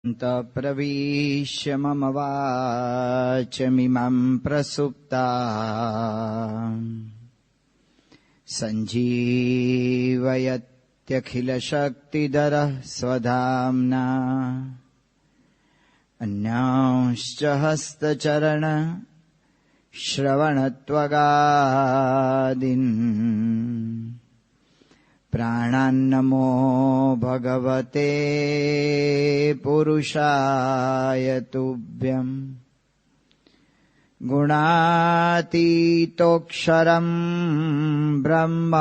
प्रविश्य मम वाचमिमं प्रसुप्ता सञ्जीवयत्यखिलशक्तिधरः स्वधाम्ना अन्यांश्च हस्तचरण श्रवणत्वगादीन् प्राणान्नमो भगवते पुरुषाय तुभ्यम् गुणातीतोऽक्षरम् ब्रह्म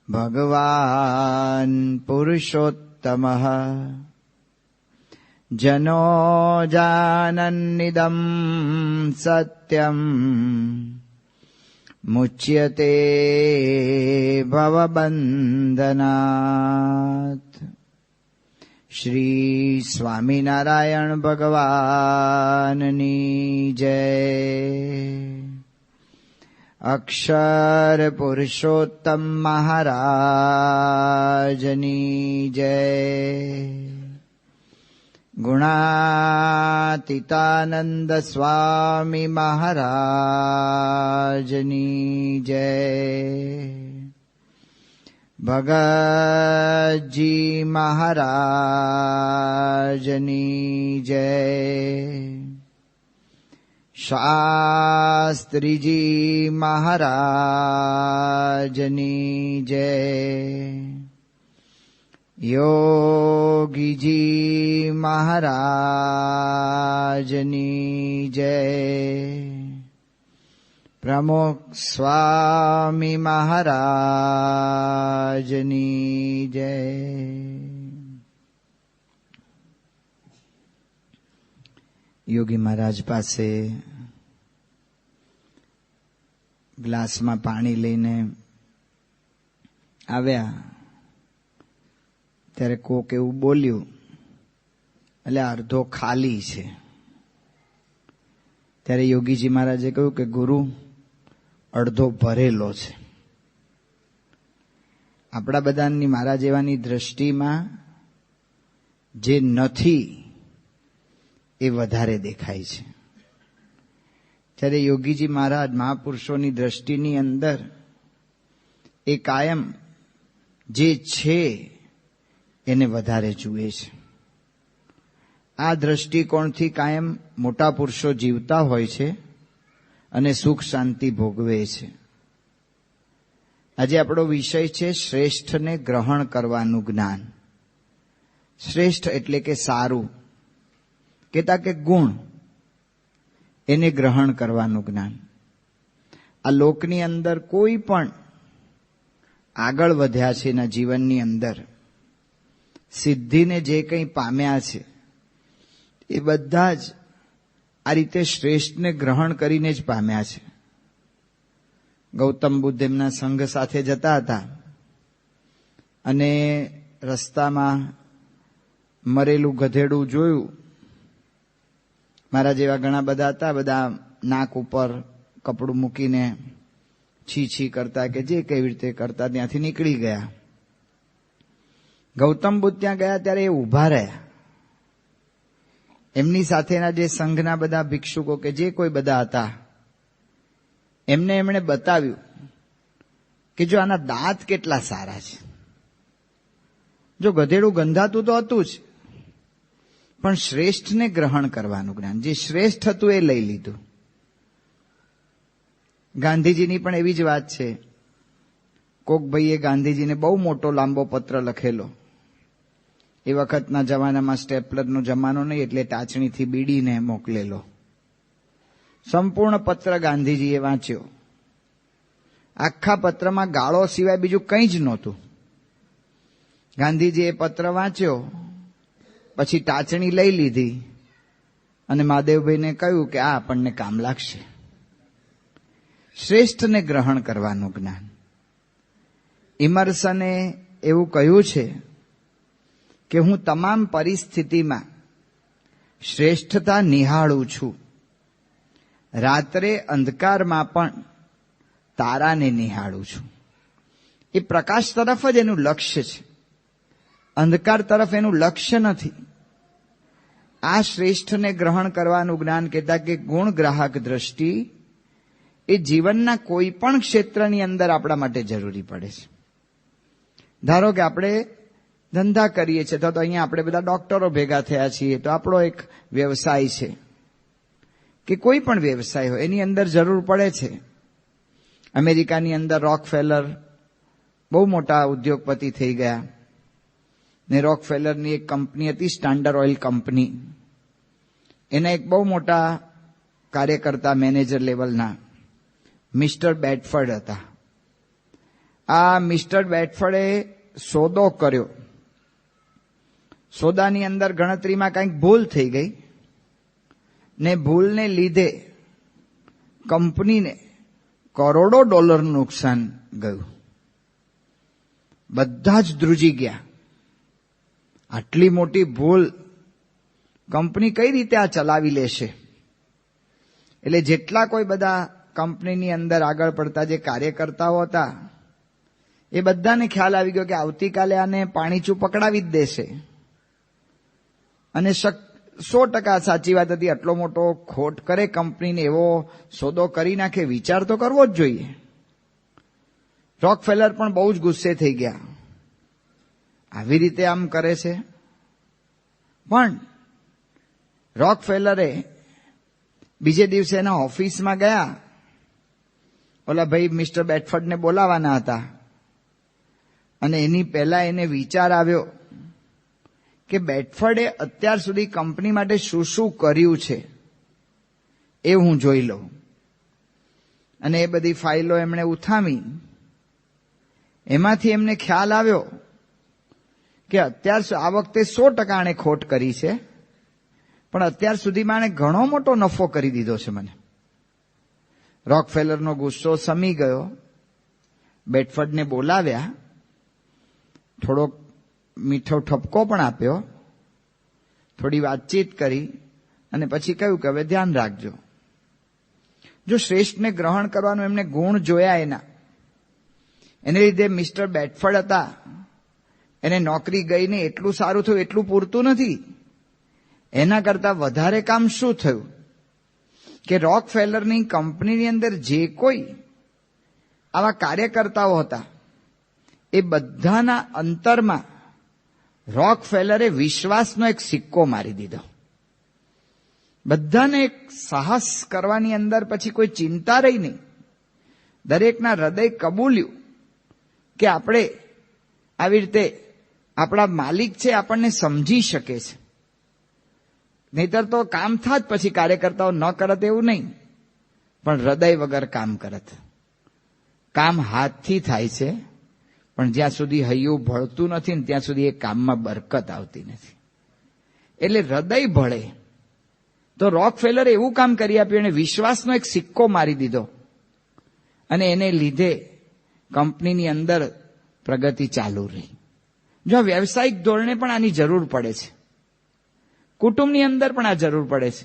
भगवान् पुरुषोत्तमः जनो जानन्निदं सत्यम् मुच्यते भवबन्धनात्। श्री स्वामिनारायण भगवाननी जय। अक्षर पुरुषोत्तम महाराजनी जय। गुणातीतानंद स्वामी महाराजनी जय। भगत जी महाराजनी जय। शास्त्री जी महाराजनी जय। योगी जी महाराजनी जय। प्रमुख स्वामी महाराजनी जय। योगी महाराज પાસે ગ્લાસમાં પાણી લઈને આવ્યા ત્યારે કોક એવું બોલ્યું, એટલે અડધો ખાલી છે. ત્યારે યોગીજી મહારાજે કહ્યું કે ગુરુ, અડધો ભરેલો છે. આપણા બધાની મારા જેવાની દ્રષ્ટિમાં જે નથી એ વધારે દેખાય છે. ત્યારે યોગીજી મહારાજ મહાપુરુષોની દ્રષ્ટિની અંદર એ કાયમ જે છે એને વધારે જુએ છે. આ દ્રષ્ટિકોણથી કાયમ મોટા પુરુષો જીવતા હોય છે અને સુખ શાંતિ ભોગવે છે. આજે આપણો વિષય છે શ્રેષ્ઠને ગ્રહણ કરવાનું જ્ઞાન. શ્રેષ્ઠ એટલે કે સારું, કહેતા કે ગુણ, એને ગ્રહણ કરવાનું જ્ઞાન. આ લોકની અંદર કોઈ પણ આગળ વધ્યા છે એના જીવનની અંદર, સિદ્ધિને જે કંઈ પામ્યા છે એ બધા જ આ રીતે શ્રેષ્ઠને ગ્રહણ કરીને જ પામ્યા છે. ગૌતમ બુદ્ધ એમના સંઘ સાથે જતા હતા અને રસ્તામાં મરેલું ગધેડું જોયું. મારા જેવા ઘણા બધા હતા, બધા નાક ઉપર કપડું મૂકીને છી છી કરતા કે જે કેવી રીતે કરતા ત્યાંથી નીકળી ગયા. ગૌતમ બુદ્ધ ત્યાં ગયા ત્યારે એ ઊભા રહ્યા. એમની સાથેના જે સંઘના બધા ભિક્ષુકો કે જે કોઈ બધા હતા એમણે બતાવ્યું કે જો આના દાંત કેટલા સારા છે. જો ગધેડું ગંધાતું તો હતું જ, પણ શ્રેષ્ઠને ગ્રહણ કરવાનું જ્ઞાન, જે શ્રેષ્ઠ હતું એ લઈ લીધું. ગાંધીજીની પણ એવી જ વાત છે. કોક ભાઈએ ગાંધીજીને બહુ મોટો લાંબો પત્ર લખેલો. એ વખતના જમાનામાં સ્ટેપલરનો જમાનો નહીં, એટલે ટાચણીથી બીડીને મોકલેલો. સંપૂર્ણ પત્ર ગાંધીજીએ વાંચ્યો. આખા પત્રમાં ગાળો સિવાય બીજું કંઈ જ નહોતું. ગાંધીજીએ પત્ર વાંચ્યો, પછી ટાચણી લઈ લીધી અને મહાદેવભાઈને કહ્યું કે આ આપણને કામ લાગશે. શ્રેષ્ઠને ગ્રહણ કરવાનું જ્ઞાન. ઇમર્સને એવું કહ્યું છે કે હું તમામ પરિસ્થિતિમાં શ્રેષ્ઠતા નિહાળું છું. રાત્રે અંધકારમાં પણ તારાને નિહાળું છું. એ પ્રકાશ તરફ જ એનું લક્ષ્ય છે. અંધકાર તરફ એનું લક્ષ્ય નથી. આ શ્રેષ્ઠને ગ્રહણ કરવાનું જ્ઞાન કહેતા કે ગુણ ગ્રાહક દ્રષ્ટિ એ જીવનના કોઈ પણ ક્ષેત્રની અંદર આપણા માટે જરૂરી પડે છે. ધારો કે આપણે ધંધા કરીએ છીએ તો અહીંયા આપણે બધા ડોક્ટરો ભેગા થયા છીએ, તો આપણો એક વ્યવસાય છે કે કોઈ પણ વ્યવસાય હોય એની અંદર જરૂર પડે છે. અમેરિકાની અંદર રોકફેલર બહુ મોટા ઉદ્યોગપતિ થઈ ગયા ને રોકફેલરની એક કંપની હતી સ્ટાન્ડર્ડ ઓઇલ કંપની. એના એક બહુ મોટા કાર્યકર્તા મેનેજર લેવલના મિસ્ટર બેડફર્ડ હતા. આ મિસ્ટર બેડફર્ડે સોદો કર્યો. સોદાની અંદર ગણતરીમાં કંઈક ભૂલ થઈ ગઈ ને ભૂલને લીધે કંપનીને કરોડો ડોલરનું નુકસાન ગયું. બધા જ ધ્રુજી ગયા. આટલી મોટી ભૂલ કંપની કઈ રીતે આ ચલાવી લેશે? એટલે જેટલા કોઈ બધા કંપનીની અંદર આગળ પડતા જે કાર્યકર્તાઓ હતા એ બધાને ખ્યાલ આવી ગયો કે આવતીકાલે આને પાણીચું પકડાવી જ દેશે. અને 100% સાચી વાત હતી. આટલો મોટો ખોટ કરે કંપનીને એવો સોદો કરી નાખે, વિચાર તો કરવો જ જોઈએ. રોકફેલર પણ બહુ જ ગુસ્સે થઈ ગયા. આવી રીતે આમ કરે છે. પણ રોકફેલરે બીજે દિવસે એના ઓફિસમાં ગયા. ઓલા ભાઈ મિસ્ટર બેડફર્ડને બોલાવાના હતા અને એની પહેલા એને વિચાર આવ્યો કે બેડફર્ડે અત્યાર સુધી કંપની માટે શું શું કર્યું છે એ હું જોઈ લઉં. અને એ બધી ફાઇલો એમણે ઉથામી. એમાંથી એમને ખ્યાલ આવ્યો કે આ વખતે 100% આણે ખોટ કરી છે, પણ અત્યાર સુધીમાં આણે ઘણો મોટો નફો કરી દીધો છે મને. રોકફેલરનો ગુસ્સો શમી ગયો. બેડફર્ડને બોલાવ્યા, થોડોક મીઠો ઠપકો પણ આપ્યો, થોડી વાતચીત કરી અને પછી કહ્યું કે હવે ધ્યાન રાખજો. જો શ્રેષ્ઠને ગ્રહણ કરવાનું એમને ગુણ જોયા એને લીધે મિસ્ટર બેડફર્ડ હતા એને નોકરી ગઈને એટલું સારું થયું એટલું પૂરતું નથી. એના કરતા વધારે કામ શું થયું કે રોકફેલરની કંપનીની અંદર જે કોઈ આવા કાર્યકર્તાઓ હતા એ બધાના અંતરમાં રોકફેલરે વિશ્વાસનો એક સિક્કો મારી દીધો. બધાને એક સાહસ કરવાની અંદર પછી કોઈ ચિંતા રહી નહીં. દરેકના હૃદય કબૂલ્યું કે આપણે આવી રીતે આપણા માલિક છે આપણને સમજી શકે છે. નહીતર તો કામ થાત પછી કાર્યકર્તાઓ ન કરત એવું નહીં, પણ હૃદય વગર કામ કરત. કામ હાથથી થાય છે, પણ જ્યાં સુધી હૈયું ભળતું નથી ને ત્યાં સુધી એ કામમાં બરકત આવતી નથી. એટલે હૃદય ભળે. તો રોકફેલરે એવું કામ કરી આપ્યું, એને વિશ્વાસનો એક સિક્કો મારી દીધો અને એને લીધે કંપનીની અંદર પ્રગતિ ચાલુ રહી. જો વ્યવસાયિક ધોરણે પણ આની જરૂર પડે છે, કુટુંબની અંદર પણ આ જરૂર પડે છે.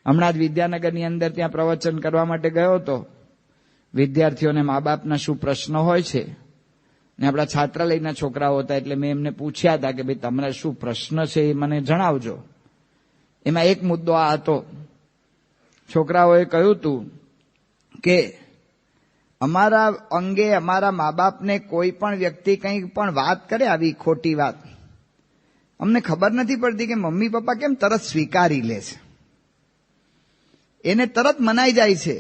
હમણાં જ વિદ્યાનગરની અંદર ત્યાં પ્રવચન કરવા માટે ગયો હતો. વિદ્યાર્થીઓને મા બાપના શું પ્રશ્નો હોય છે ને આપણા છાત્રાલયના છોકરાઓ હતા એટલે મેં એમને પૂછ્યા હતા કે ભાઈ તમારા શું પ્રશ્ન છે એ મને જણાવજો. એમાં એક મુદ્દો આ હતો. છોકરાઓએ કહ્યું હતું કે અમારા અંગે અમારા મા બાપને કોઈ પણ વ્યક્તિ કંઈ પણ વાત કરે આવી ખોટી વાત, અમને ખબર નથી પડતી કે મમ્મી પપ્પા કેમ તરત સ્વીકારી લે છે. એને તરત મનાઈ જાય છે.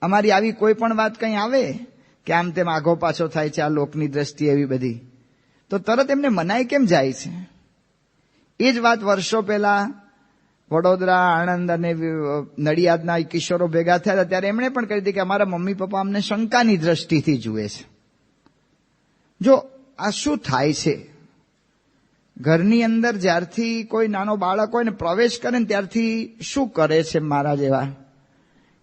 અમારી આવી કોઈ પણ વાત કંઈ આવે કે આમ તેમ આગો પાછો થાય છે આ લોકની દ્રષ્ટિએ એવી બધી, તો તરત એમને મનાઈ કેમ જાય છે? એ જ વાત વર્ષો પહેલા વડોદરા, આણંદ અને નડિયાદના કિશોરો ભેગા થયા હતા ત્યારે એમણે પણ કહી દીધી કે અમારા મમ્મી પપ્પા અમને શંકાની દ્રષ્ટિથી જુએ છે. જો આ શું થાય છે, ઘરની અંદર જ્યારથી કોઈ નાનો બાળક હોય ને પ્રવેશ કરે ને ત્યારથી શું કરે છે મારા જેવા,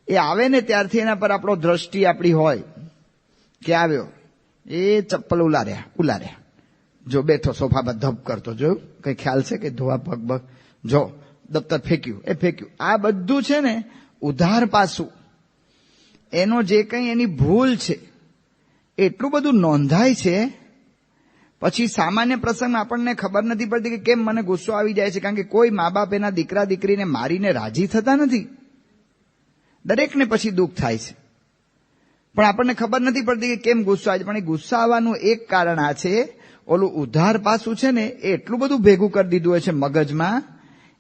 એ આવે ને ત્યારથી એના પર આપણો દ્રષ્ટિ આપણી હોય કે આવ્યો એ ચપ્પલ ઉલાર્યા, જો બેઠો સોફા પર ધબ કરતો, જોયું કઈ ખ્યાલ છે કે ધોવા પગ જો દફતર ફેંક્યું એ ફેંક્યું. આ બધું છે ને ઉધાર પાસું, એનો જે કંઈ એની ભૂલ છે એટલું બધું નોંધાય છે, પછી સામાન્ય પ્રસંગમાં આપણને ખબર નથી પડતી કે કેમ મને ગુસ્સો આવી જાય છે, કારણ કે કોઈ મા બાપ એના દીકરા દીકરીને મારીને રાજી થતા નથી. દરેકને પછી દુઃખ થાય છે, પણ આપણને ખબર નથી પડતી કે કેમ ગુસ્સો આવે છે. પણ એ ગુસ્સા આવવાનું એક કારણ આ છે, ઓલું ઉધાર પાસું છે ને એ એટલું બધું ભેગું કરી દીધું હોય છે મગજમાં,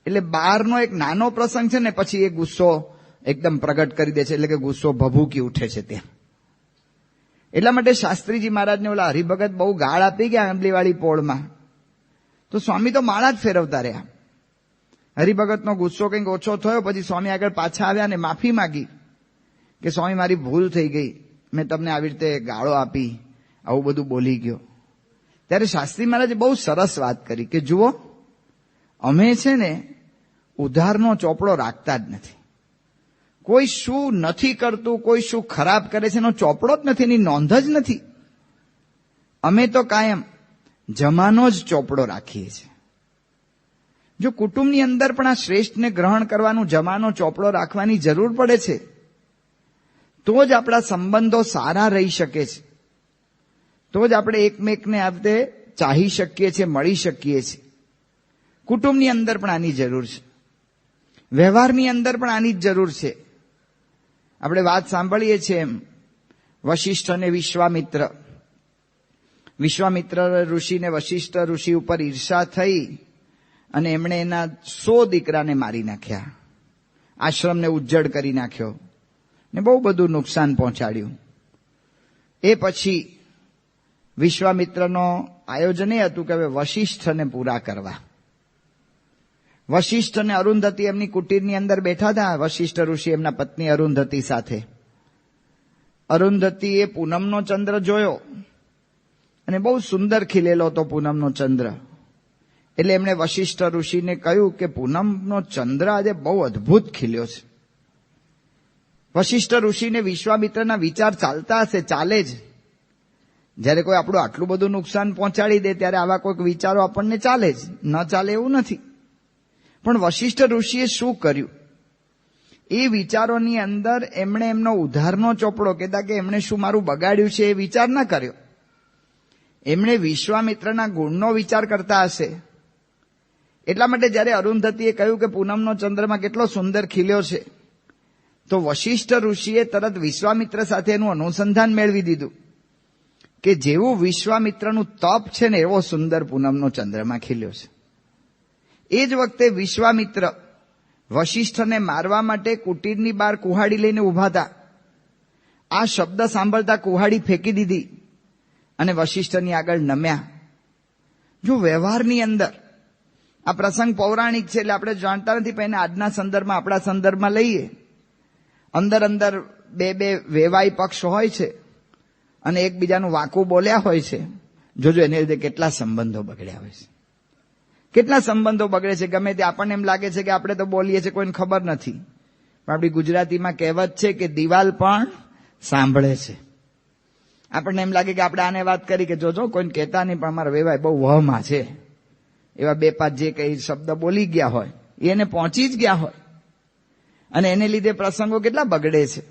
એટલે બહારનો એક નાનો પ્રસંગ છે ને પછી એ ગુસ્સો એકદમ પ્રગટ કરી દે છે, એટલે કે ગુસ્સો ભભૂકી ઉઠે છે ત્યાં. એટલા માટે શાસ્ત્રીજી મહારાજને ઓલા હરિભગત બહુ ગાળ આપી ગયા આંબલીવાળી પોળમાં, તો સ્વામી તો માળા જ ફેરવતા રહ્યા. હરિભગતનો ગુસ્સો કંઈક ઓછો થયો, પછી સ્વામી આગળ પાછા આવ્યા અને માફી માંગી કે સ્વામી મારી ભૂલ થઈ ગઈ, મેં તમને આવી રીતે ગાળો આપી, આવું બધું બોલી ગયો. ત્યારે શાસ્ત્રી મહારાજે બહુ સરસ વાત કરી કે જુઓ, અમે છે ને ઉધારનો ચોપડો રાખતા જ નથી. કોઈ શું નથી કરતું, કોઈ શું ખરાબ કરે છે એનો ચોપડો જ નથી, એની નોંધ જ નથી. અમે તો કાયમ જમાનો જ ચોપડો રાખીએ છીએ. જો કુટુંબની અંદર પણ આ શ્રેષ્ઠને ગ્રહણ કરવાનું જમાનો ચોપડો રાખવાની જરૂર પડે છે, તો જ આપણા સંબંધો સારા રહી શકે છે, તો જ આપણે એકમેકને આ રીતે ચાહી શકીએ છીએ, મળી શકીએ છીએ. કુટુંબની અંદર પણ આની જરૂર છે, વ્યવહારની અંદર પણ આની જ જરૂર છે. આપણે વાત સાંભળીએ છીએ એમ, વશિષ્ઠ અને વિશ્વામિત્ર ઋષિને વશિષ્ઠ ઋષિ ઉપર ઈર્ષા થઈ અને એમણે એના 100 દીકરાને મારી નાખ્યા, આશ્રમને ઉજ્જડ કરી નાખ્યો ને બહુ બધું નુકસાન પહોંચાડ્યું. એ પછી વિશ્વામિત્રનો આયોજન એ હતું કે હવે વશિષ્ઠને પૂરા કરવા. વશિષ્ઠ અને અરુંધતી એમની કુટીરની અંદર બેઠા હતા. વશિષ્ઠ ઋષિ એમના પત્ની અરુંધતી સાથે. અરુંધતીએ પૂનમનો ચંદ્ર જોયો અને બહુ સુંદર ખીલેલો હતો પૂનમનો ચંદ્ર. એટલે એમણે વશિષ્ઠ ઋષિને કહ્યું કે પૂનમનો ચંદ્ર આજે બહુ અદ્ભુત ખીલ્યો છે. વશિષ્ઠ ઋષિને વિશ્વામિત્રના વિચાર ચાલતા હશે, ચાલે જ. જ્યારે કોઈ આપણું આટલું બધું નુકસાન પહોંચાડી દે ત્યારે આવા કોઈક વિચારો આપણને ચાલે જ, ન ચાલે એવું નથી. પણ વશિષ્ઠ ઋષિએ શું કર્યું? એ વિચારોની અંદર એમણે એમનો ઉધારનો ચોપડો, કહેતા કે એમણે શું મારું બગાડ્યું છે એ વિચાર ના કર્યો. એમણે વિશ્વામિત્રના ગુણનો વિચાર કરતા હશે. એટલા માટે જ્યારે અરુંધતીએ કહ્યું કે પૂનમનો ચંદ્રમાં કેટલો સુંદર ખીલ્યો છે, તો વશિષ્ઠ ઋષિએ તરત વિશ્વામિત્ર સાથે એનું અનુસંધાન મેળવી દીધું કે જેવું વિશ્વામિત્રનું તપ છે ને એવો સુંદર પૂનમનો ચંદ્રમાં ખીલ્યો છે. એ જ વખતે વિશ્વામિત્ર વશિષ્ઠને મારવા માટે કુટીરની બહાર કુહાડી લઈને ઉભા હતા. આ શબ્દ સાંભળતા કુહાડી ફેંકી દીધી અને વશિષ્ઠની આગળ નમ્યા. જો વ્યવહારની અંદર આ પ્રસંગ પૌરાણિક છે એટલે આપણે જાણતા નથી, પણ એને આજના સંદર્ભમાં, આપણા સંદર્ભમાં લઈએ. અંદર બે વેવાઈ પક્ષ હોય છે અને એકબીજાનું વાંકું બોલ્યા હોય છે. જોજો એને લીધે કેટલા સંબંધો બગડ્યા હોય છે, કેટલા સંબંધો બગડે છે. ગમે તે આપણને એમ લાગે છે કે આપણે તો બોલીએ છીએ, કોઈને ખબર નથી. પણ આપણી ગુજરાતીમાં કહેવત છે કે દિવાલ પણ સાંભળે છે. આપણને એમ લાગે કે આપણે આને વાત કરી કે જોજો કોઈને કહેતા નહીં, પણ અમારા વેવાય બહુ વહમાં છે. એવા 2-5 જે કઈ શબ્દ બોલી ગયા હોય એને પહોંચી જ ગયા હોય અને એને લીધે પ્રસંગો કેટલા બગડે છે.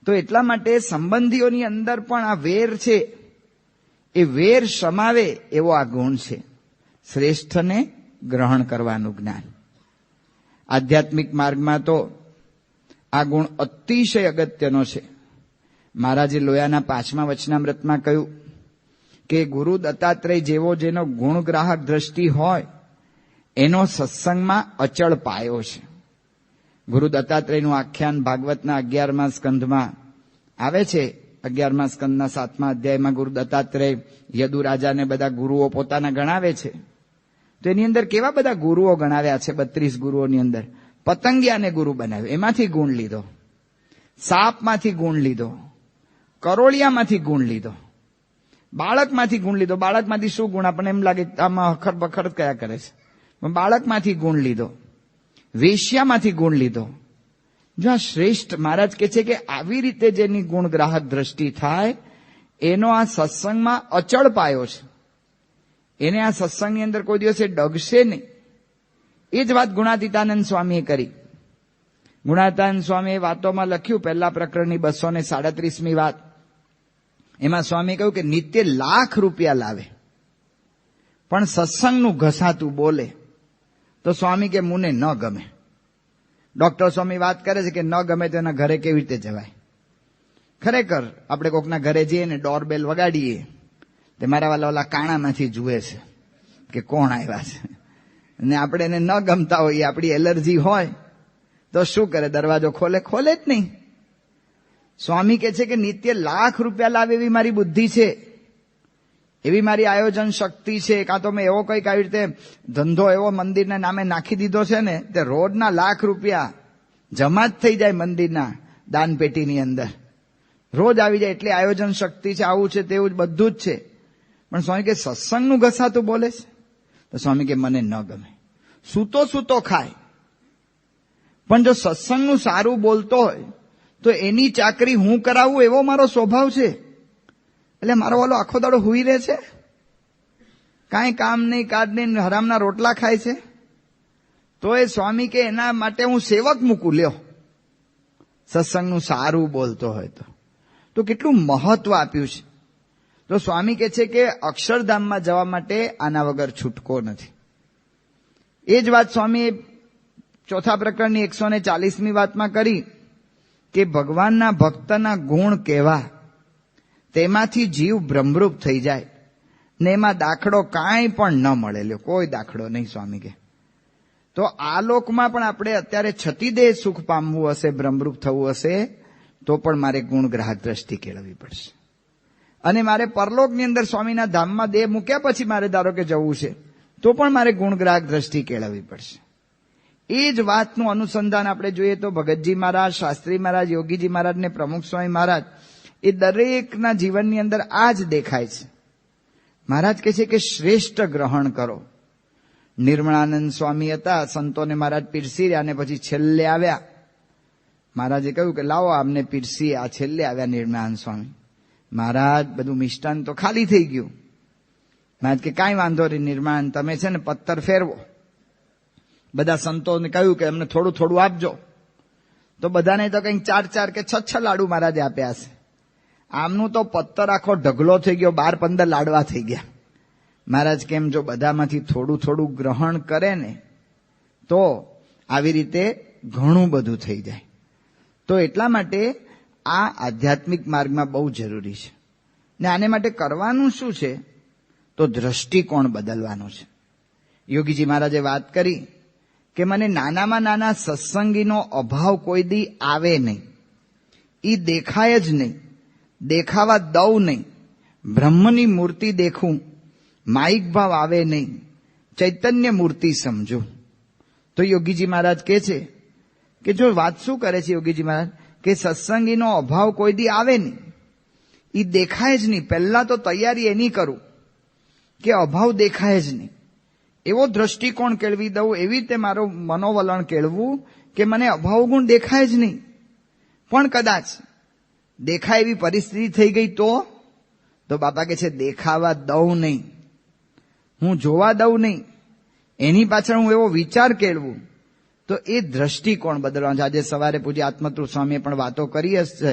તો એટલા માટે સંબંધીઓની અંદર પણ આ વેર છે, એ વેર સમાવે એવો આ ગુણ છે, શ્રેષ્ઠને ગ્રહણ કરવાનું જ્ઞાન. આધ્યાત્મિક માર્ગમાં તો આ ગુણ અતિશય અગત્યનો છે. મહારાજે લોયાના 5મા વચનામૃતમાં કહ્યું કે ગુરુ દત્તાત્રેય જેવો જેનો ગુણગ્રાહક દ્રષ્ટિ હોય એનો સત્સંગમાં અચળ પાયો છે. ગુરુ દત્તાત્રેયનું આખ્યાન ભાગવતના 11મા સ્કંધમાં આવે છે. 11મા સ્કંદના 7મા અધ્યાયમાં ગુરુ દત્તાત્રેય યદુ રાજાને બધા ગુરુઓ પોતાના ગણાવે છે. તો એની અંદર કેવા બધા ગુરુઓ ગણાવ્યા છે. 32 ગુરુઓની અંદર પતંગિયાને ગુરુ બનાવ્યો, એમાંથી ગુણ લીધો. સાપમાંથી ગુણ લીધો, કરોળિયામાંથી ગુણ લીધો, બાળકમાંથી ગુણ લીધો. બાળકમાંથી શું ગુણ? આપણને એમ લાગે આમાં અખર બખર કયા કરે છે, પણ બાળકમાંથી ગુણ લીધો, વેશ્યામાંથી ગુણ લીધો. જો આ શ્રેષ્ઠ મહારાજ કહે છે કે આવી રીતે જેની ગુણ ગ્રાહક દ્રષ્ટિ થાય એનો આ સત્સંગમાં અચળ પાયો છે. એને આ સત્સંગની અંદર કોઈ દિવસે ડગશે નહીં. એ જ વાત ગુણાતીતાનંદ સ્વામીએ કરી. ગુણાતીતાનંદ સ્વામીએ વાતોમાં લખ્યું, પહેલા પ્રકરણની 237મી વાત, એમાં સ્વામી કહ્યું કે નિત્ય લાખ રૂપિયા લાવે પણ સત્સંગનું ઘસાતું બોલે તો સ્વામી કે મુને ન ગમે. ડોક્ટર સ્વામી વાત કરે છે કે ન ગમે તો એના ઘરે કેવી રીતે જવાય. ખરેખર આપણે કોકના ઘરે જઈએ ને ડોરબેલ વગાડીએ તે મારા વાલા ઓલા કાણામાંથી જુએ છે કે કોણ આવ્યા છે, અને આપણે એને ન ગમતા હોઈએ, આપણી એલર્જી હોય તો શું કરે, દરવાજો ખોલે જ નહીં. સ્વામી કહે છે કે નિત્ય લાખ રૂપિયા લાવે એવી મારી બુદ્ધિ છે, એવી મારી આયોજન શક્તિ છે, કાં તો મેં એવો કંઈક આવી રીતે ધંધો એવો મંદિરના નામે નાખી દીધો છે ને તે રોજના લાખ રૂપિયા જમા જ થઈ જાય મંદિરના દાન પેટીની અંદર, રોજ આવી જાય, એટલે આયોજન શક્તિ છે, આવું છે તેવું જ બધું જ છે. પણ સ્વામી કે સત્સંગનું ઘસાતું બોલે છે. તો સ્વામી કે મને ન ગમે. સૂતો ખાય, પણ જો સત્સંગનું સારું બોલતો હોય તો એની ચાકરી હું કરાવું એવો મારો સ્વભાવ છે. એટલે મારો વાલો આખો દાડો હુઈ રહે છે, કાંઈ કામ નહીં કાજ નહીં, હરામના રોટલા ખાય છે, તો એ સ્વામી કે એના માટે હું સેવક મૂકું લ્યો. સત્સંગનું સારું બોલતો હોય તો કેટલું મહત્વ આપ્યું છે. તો સ્વામી કહે છે કે અક્ષરધામમાં જવા માટે આના વગર છૂટકો નથી. એ જ વાત સ્વામીએ ચોથા પ્રકરણની 140મી વાતમાં કરી કે ભગવાનના ભક્તના ગુણ કેવા, તેમાંથી જીવ ભ્રમરૂપ થઈ જાય ને એમાં દાખલો કાંઈ પણ ન મળે લ્યો, કોઈ દાખલો નહીં. સ્વામી કે તો આ લોકમાં પણ આપણે અત્યારે છતીદેહ સુખ પામવું હશે, ભ્રમરૂપ થવું હશે, તો પણ મારે ગુણ ગ્રાહક દ્રષ્ટિ કેળવવી પડશે. અને મારે પરલોકની અંદર સ્વામીના ધામમાં દેહ મૂક્યા પછી મારે ધારો કે જવું છે તો પણ મારે ગુણ ગ્રાહક દ્રષ્ટિ કેળવવી પડશે. એ જ વાતનું અનુસંધાન આપણે જોઈએ તો ભગતજી મહારાજ, શાસ્ત્રી મહારાજ, યોગીજી મહારાજ ને પ્રમુખ સ્વામી મહારાજ, એ દરેકના જીવનની અંદર આ જ દેખાય છે. મહારાજ કહે છે કે શ્રેષ્ઠ ગ્રહણ કરો. નિર્મળાનંદ સ્વામી હતા, સંતોને મહારાજ પીરસી રહ્યા, અને પછી છેલ્લે આવ્યા. મહારાજે કહ્યું કે લાવો આમને પીરસી. આ છેલ્લે આવ્યા નિર્મળાનંદ સ્વામી. મહારાજ બધું મિષ્ટાન તો ખાલી થઈ ગયું. મહારાજ કે કાંઈ વાંધો નહીં નિર્મળાનંદ, તમે છે ને પત્તર ફેરવો. બધા સંતોને કહ્યું કે અમને થોડું થોડું આપજો. તો બધાને તો કંઈક 4 કે 6 લાડુ મહારાજે આપ્યા છે. આમનું તો પત્તર આખો ઢગલો થઈ ગયો, 12-15 લાડવા થઈ ગયા. મહારાજ કેમ જો બધામાંથી થોડું થોડું ગ્રહણ કરે ને તો આવી રીતે ઘણું બધું થઈ જાય. તો એટલા માટે આ આધ્યાત્મિક માર્ગમાં બહુ જરૂરી છે. ને આને માટે કરવાનું શું છે તો દ્રષ્ટિકોણ બદલવાનો છે. યોગીજી મહારાજે વાત કરી કે મને નાનામાં નાના સત્સંગીનો અભાવ કોઈ દી આવે નહીં, એ દેખાય જ નહીં, દેખાવા દઉં નહીં, બ્રહ્મની મૂર્તિ દેખું, માઇક ભાવ આવે નહીં, ચૈતન્ય મૂર્તિ સમજો. તો યોગીજી મહારાજ કહે છે કે જો વાત શું કરે છે યોગીજી મહારાજ કે સત્સંગીનો અભાવ કોઈ દી આવે નહીં, એ દેખાય જ નહીં. પહેલા તો તૈયારી એની કરું કે અભાવ દેખાય જ નહીં, એવો દ્રષ્ટિકોણ કેળવી દઉં, એવી રીતે મારું મનોવલણ કેળવું કે મને અભાવ ગુણ દેખાય જ નહીં. પણ કદાચ દેખાય એવી પરિસ્થિતિ થઈ ગઈ તો બાપા કહે છે દેખાવા દઉં નહીં, હું જોવા દઉં નહીં, એની પાછળ હું એવો વિચાર કેળવું. તો એ દ્રષ્ટિકોણ બદલવાનો છે. આજે સવારે પૂજ્ય આત્મતૃપ્ત સ્વામીએ પણ વાતો કરી હશે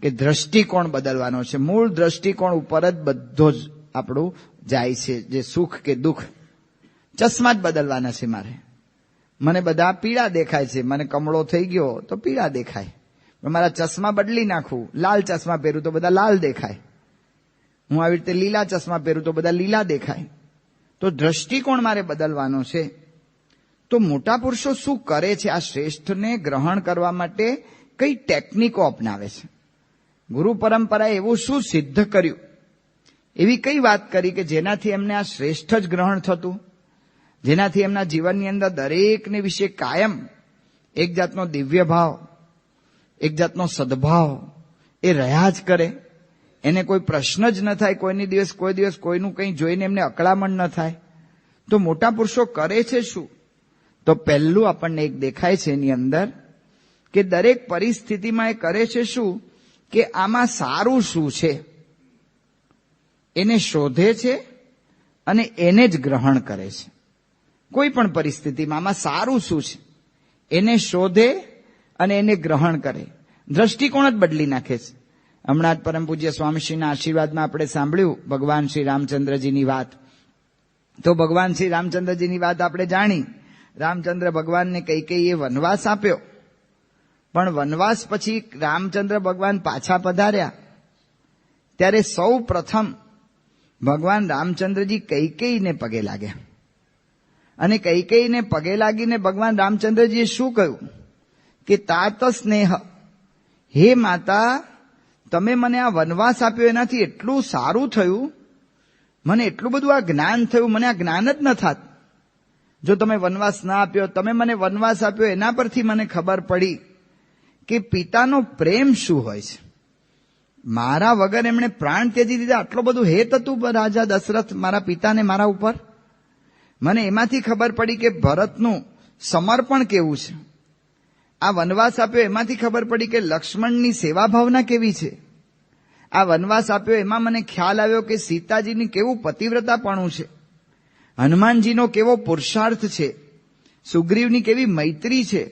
કે દ્રષ્ટિકોણ બદલવાનો છે. મૂળ દ્રષ્ટિકોણ ઉપર જ બધો જ આપણું જાય છે, જે સુખ કે દુઃખ. ચશ્મા જ બદલવાના છે મારે. મને બધા પીળા દેખાય છે, મને કમળો થઈ ગયો તો પીળા દેખાય, પણ મારા ચશ્મા બદલી નાખું, લાલ ચશ્મા પહેરું તો બધા લાલ દેખાય, હું આવી રીતે લીલા ચશ્મા પહેરું તો બધા લીલા દેખાય. તો દ્રષ્ટિકોણ મારે બદલવાનો છે. તો મોટા પુરુષો શું કરે છે, આ શ્રેષ્ઠને ગ્રહણ કરવા માટે કઈ ટેકનિકો અપનાવે છે, ગુરુ પરંપરાએ એવું શું સિદ્ધ કર્યું, એવી કઈ વાત કરી કે જેનાથી એમને આ શ્રેષ્ઠ જ ગ્રહણ થતું, જેનાથી એમના જીવનની અંદર દરેકને વિશે કાયમ એક જાતનો દિવ્ય ભાવ, એક જાતનો સદભાવ એ રહ્યા જ કરે. એને કોઈ પ્રશ્ન જ ન થાય, કોઈ દિવસ કોઈનું કંઈ જોઈને એમને અકળામણ ન થાય. તો મોટા પુરુષો કરે છે શું? તો પહેલું આપણને એક દેખાય છે એની અંદર કે દરેક પરિસ્થિતિમાં એ કરે છે શું કે આમાં સારું શું છે એને શોધે છે અને એને જ ગ્રહણ કરે છે. કોઈ પણ પરિસ્થિતિમાં આમાં સારું શું છે એને શોધે અને એને ગ્રહણ કરે. દ્રષ્ટિકોણ જ બદલી નાખે છે. હમણાં જ પરમ પૂજ્ય સ્વામીશ્રીના આશીર્વાદમાં આપણે સાંભળ્યું ભગવાન શ્રી રામચંદ્રજીની વાત તો ભગવાન શ્રી રામચંદ્રજીની વાત આપણે જાણી. રામચંદ્ર ભગવાનને કૈકેયીએ વનવાસ આપ્યો, પણ વનવાસ પછી રામચંદ્ર ભગવાન પાછા પધાર્યા ત્યારે સૌ પ્રથમ ભગવાન રામચંદ્રજી કૈકેયીને પગે લાગ્યા. અને કૈકેયીને પગે લાગીને ભગવાન રામચંદ્રજીએ શું કહ્યું કે તાત સ્નેહ, હે માતા, તમે મને આ વનવાસ આપ્યો એનાથી એટલું સારું થયું, મને એટલું બધું આ જ્ઞાન થયું, મને આ જ્ઞાન જ ન થાત જો તમે વનવાસ ના આપ્યો. તમે મને વનવાસ આપ્યો એના પરથી મને ખબર પડી કે પિતાનો પ્રેમ શું હોય છે. મારા વગર એમણે પ્રાણ ત્યજી દીધા, આટલું બધું હેત હતું રાજા દશરથ મારા પિતાને મારા ઉપર. મને એમાંથી ખબર પડી કે ભરતનું સમર્પણ કેવું છે. આ વનવાસ આપ્યો એમાંથી ખબર પડી કે લક્ષ્મણની સેવા ભાવના કેવી છે. આ વનવાસ આપ્યો એમાં મને ખ્યાલ આવ્યો કે સીતાજીની કેવું પતિવ્રતાપણું છે, હનુમાનજીનો કેવો પુરુષાર્થ છે, સુગ્રીવની કેવી મૈત્રી છે,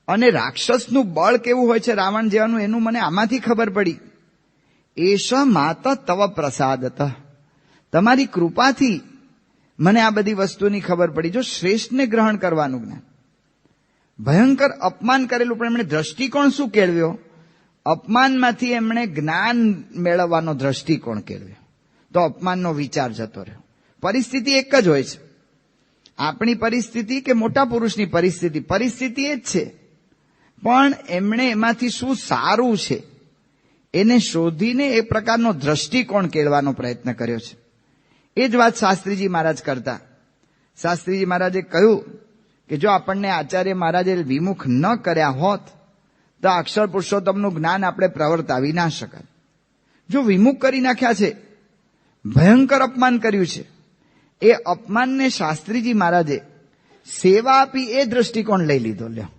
અને રાક્ષસનું બળ કેવું હોય છે રાવણ જેવાનું, એનું મને આમાંથી ખબર પડી. એષા માતા તવ પ્રસાદત, તમારી કૃપાથી મને આ બધી વસ્તુની ખબર પડી. જો શ્રેષ્ઠને ગ્રહણ કરવાનું જ્ઞાન, ભયંકર અપમાન કરેલું પણ એમણે દ્રષ્ટિકોણ શું કેળવ્યો? અપમાનમાંથી એમણે જ્ઞાન મેળવવાનો દ્રષ્ટિકોણ કેળવ્યો, તો અપમાનનો વિચાર જતો રહ્યો. પરિસ્થિતિ એક જ હોય છે, આપણી પરિસ્થિતિ કે મોટા પુરુષની પરિસ્થિતિ, પરિસ્થિતિ એ જ છે, પણ એમણે એમાંથી શું સારું છે એને શોધીને એ પ્રકારનો દ્રષ્ટિકોણ કેળવાનો પ્રયત્ન કર્યો છે. એ જ વાત શાસ્ત્રીજી મહારાજ કરતા. શાસ્ત્રીજી મહારાજે કહ્યું કે જો આપણને આચાર્ય મહારાજે વિમુખ ન કર્યા હોત તો અક્ષર પુરુષોત્તમનું જ્ઞાન આપણે પ્રવર્તાવી ના શકત. જો વિમુખ કરી નાખ્યા છે, ભયંકર અપમાન કર્યું છે, એ અપમાનને શાસ્ત્રીજી મહારાજે સેવા આપી એ દ્રષ્ટિકોણ લઈ લીધો. લ્યો,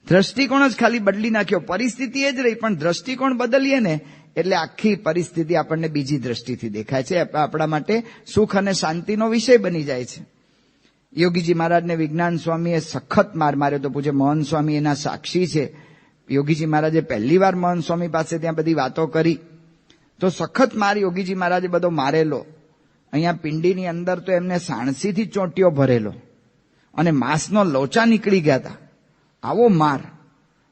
દ્રષ્ટિકોણ જ ખાલી બદલી નાખ્યો. પરિસ્થિતિ એ જ રહી, પણ દ્રષ્ટિકોણ બદલીએ ને એટલે આખી પરિસ્થિતિ આપણને બીજી દ્રષ્ટિથી દેખાય છે, આપણા માટે સુખ અને શાંતિનો વિષય બની જાય છે. યોગીજી મહારાજને વિજ્ઞાન સ્વામીએ સખત માર માર્યો તો પૂજ્ય મોહન સ્વામી એના સાક્ષી છે. યોગીજી મહારાજે પહેલી વાર મોહન સ્વામી પાસે ત્યાં બધી વાતો કરી તો સખત માર યોગીજી મહારાજે બધો મારેલો. અહીંયા પિંડીની અંદર તો એમને સાણસીથી ચોંટીઓ ભરેલો અને માંસનો લોચા નીકળી ગયા હતા, આવો માર.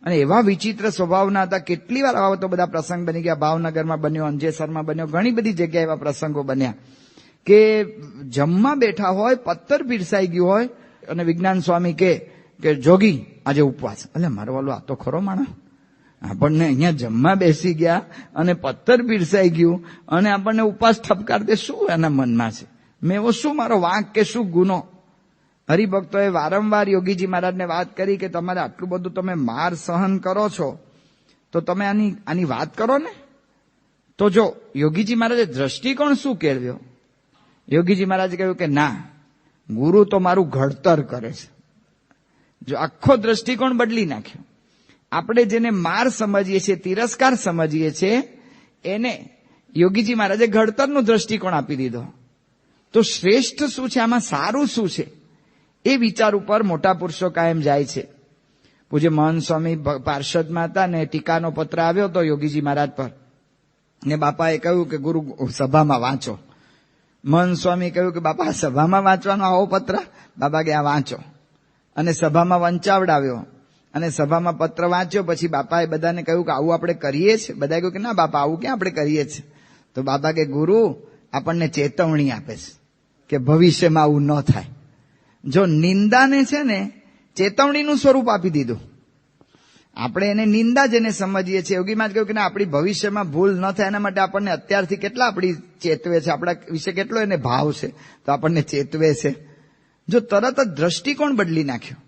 અને એવા વિચિત્ર સ્વભાવના હતા. કેટલી વાર આવા તો બધા પ્રસંગ બની ગયા. ભાવનગરમાં બન્યો, અંજેસરમાં બન્યો, ઘણી બધી જગ્યાએ એવા પ્રસંગો બન્યા કે જમવા બેઠા હોય, પત્તર પીરસાઈ ગયું હોય અને વિજ્ઞાન સ્વામી કે જોગી આજે ઉપવાસ. એટલે મારો વાલો આ તો ખરો માણસ, આપણને અહીંયા જમવા બેસી ગયા અને પત્તર પીરસાઈ ગયું અને આપણને ઉપવાસ ઠપકારતે શું એના મનમાં છે? મેં એવો શું મારો વાંક કે શું ગુનો? હરિભક્તોએ વારંવાર યોગીજી મહારાજને વાત કરી કે તમારે આટલું બધું તમે માર સહન કરો છો તો તમે આની વાત કરો ને. તો જો યોગીજી મહારાજે દ્રષ્ટિકોણ શું કેળવ્યો? યોગીજી મહારાજે કહ્યું કે ના, ગુરુ તો મારું ઘડતર કરે છે. જો આખો દ્રષ્ટિકોણ બદલી નાખ્યો. આપણે જેને માર સમજીએ છીએ, તિરસ્કાર સમજીએ છીએ, એને યોગીજી મહારાજે ઘડતરનો દ્રષ્ટિકોણ આપી દીધો. તો શ્રેષ્ઠ શું છે, આમાં સારું શું છે, એ વિચાર ઉપર મોટા પુરુષો કાયમ જાય છે. પૂજ્ય મહંત સ્વામી પાર્ષદમાં હતા ને ટીકાનો પત્ર આવ્યો હતો યોગીજી મહારાજ પર ને બાપાએ કહ્યું કે ગુરુ સભામાં વાંચો. મહંત સ્વામી કહ્યું કે બાપા સભામાં વાંચવાનો આવો પત્ર? બાપા કે આ વાંચો. અને સભામાં વંચાવડાવ્યો અને સભામાં પત્ર વાંચ્યો. પછી બાપાએ બધાને કહ્યું કે આવું આપણે કરીએ છીએ? બધાએ કહ્યું કે ના બાપા, આવું ક્યાં આપણે કરીએ છીએ. તો બાપા કે ગુરુ આપણને ચેતવણી આપે છે કે ભવિષ્યમાં આવું ન થાય. જો નિંદાને છે ને ચેતવણીનું સ્વરૂપ આપી દીધું. આપણે એને નિંદા જેને સમજીએ છીએ, યોગીમાં જ કહ્યું કે ના, આપણી ભવિષ્યમાં ભૂલ ન થાય એના માટે આપણને અત્યારથી કેટલા આપણી ચેતવે છે, આપણા વિશે કેટલો એને ભાવ છે, તો આપણને ચેતવે છે. જો તરત જ દ્રષ્ટિકોણ બદલી નાખ્યો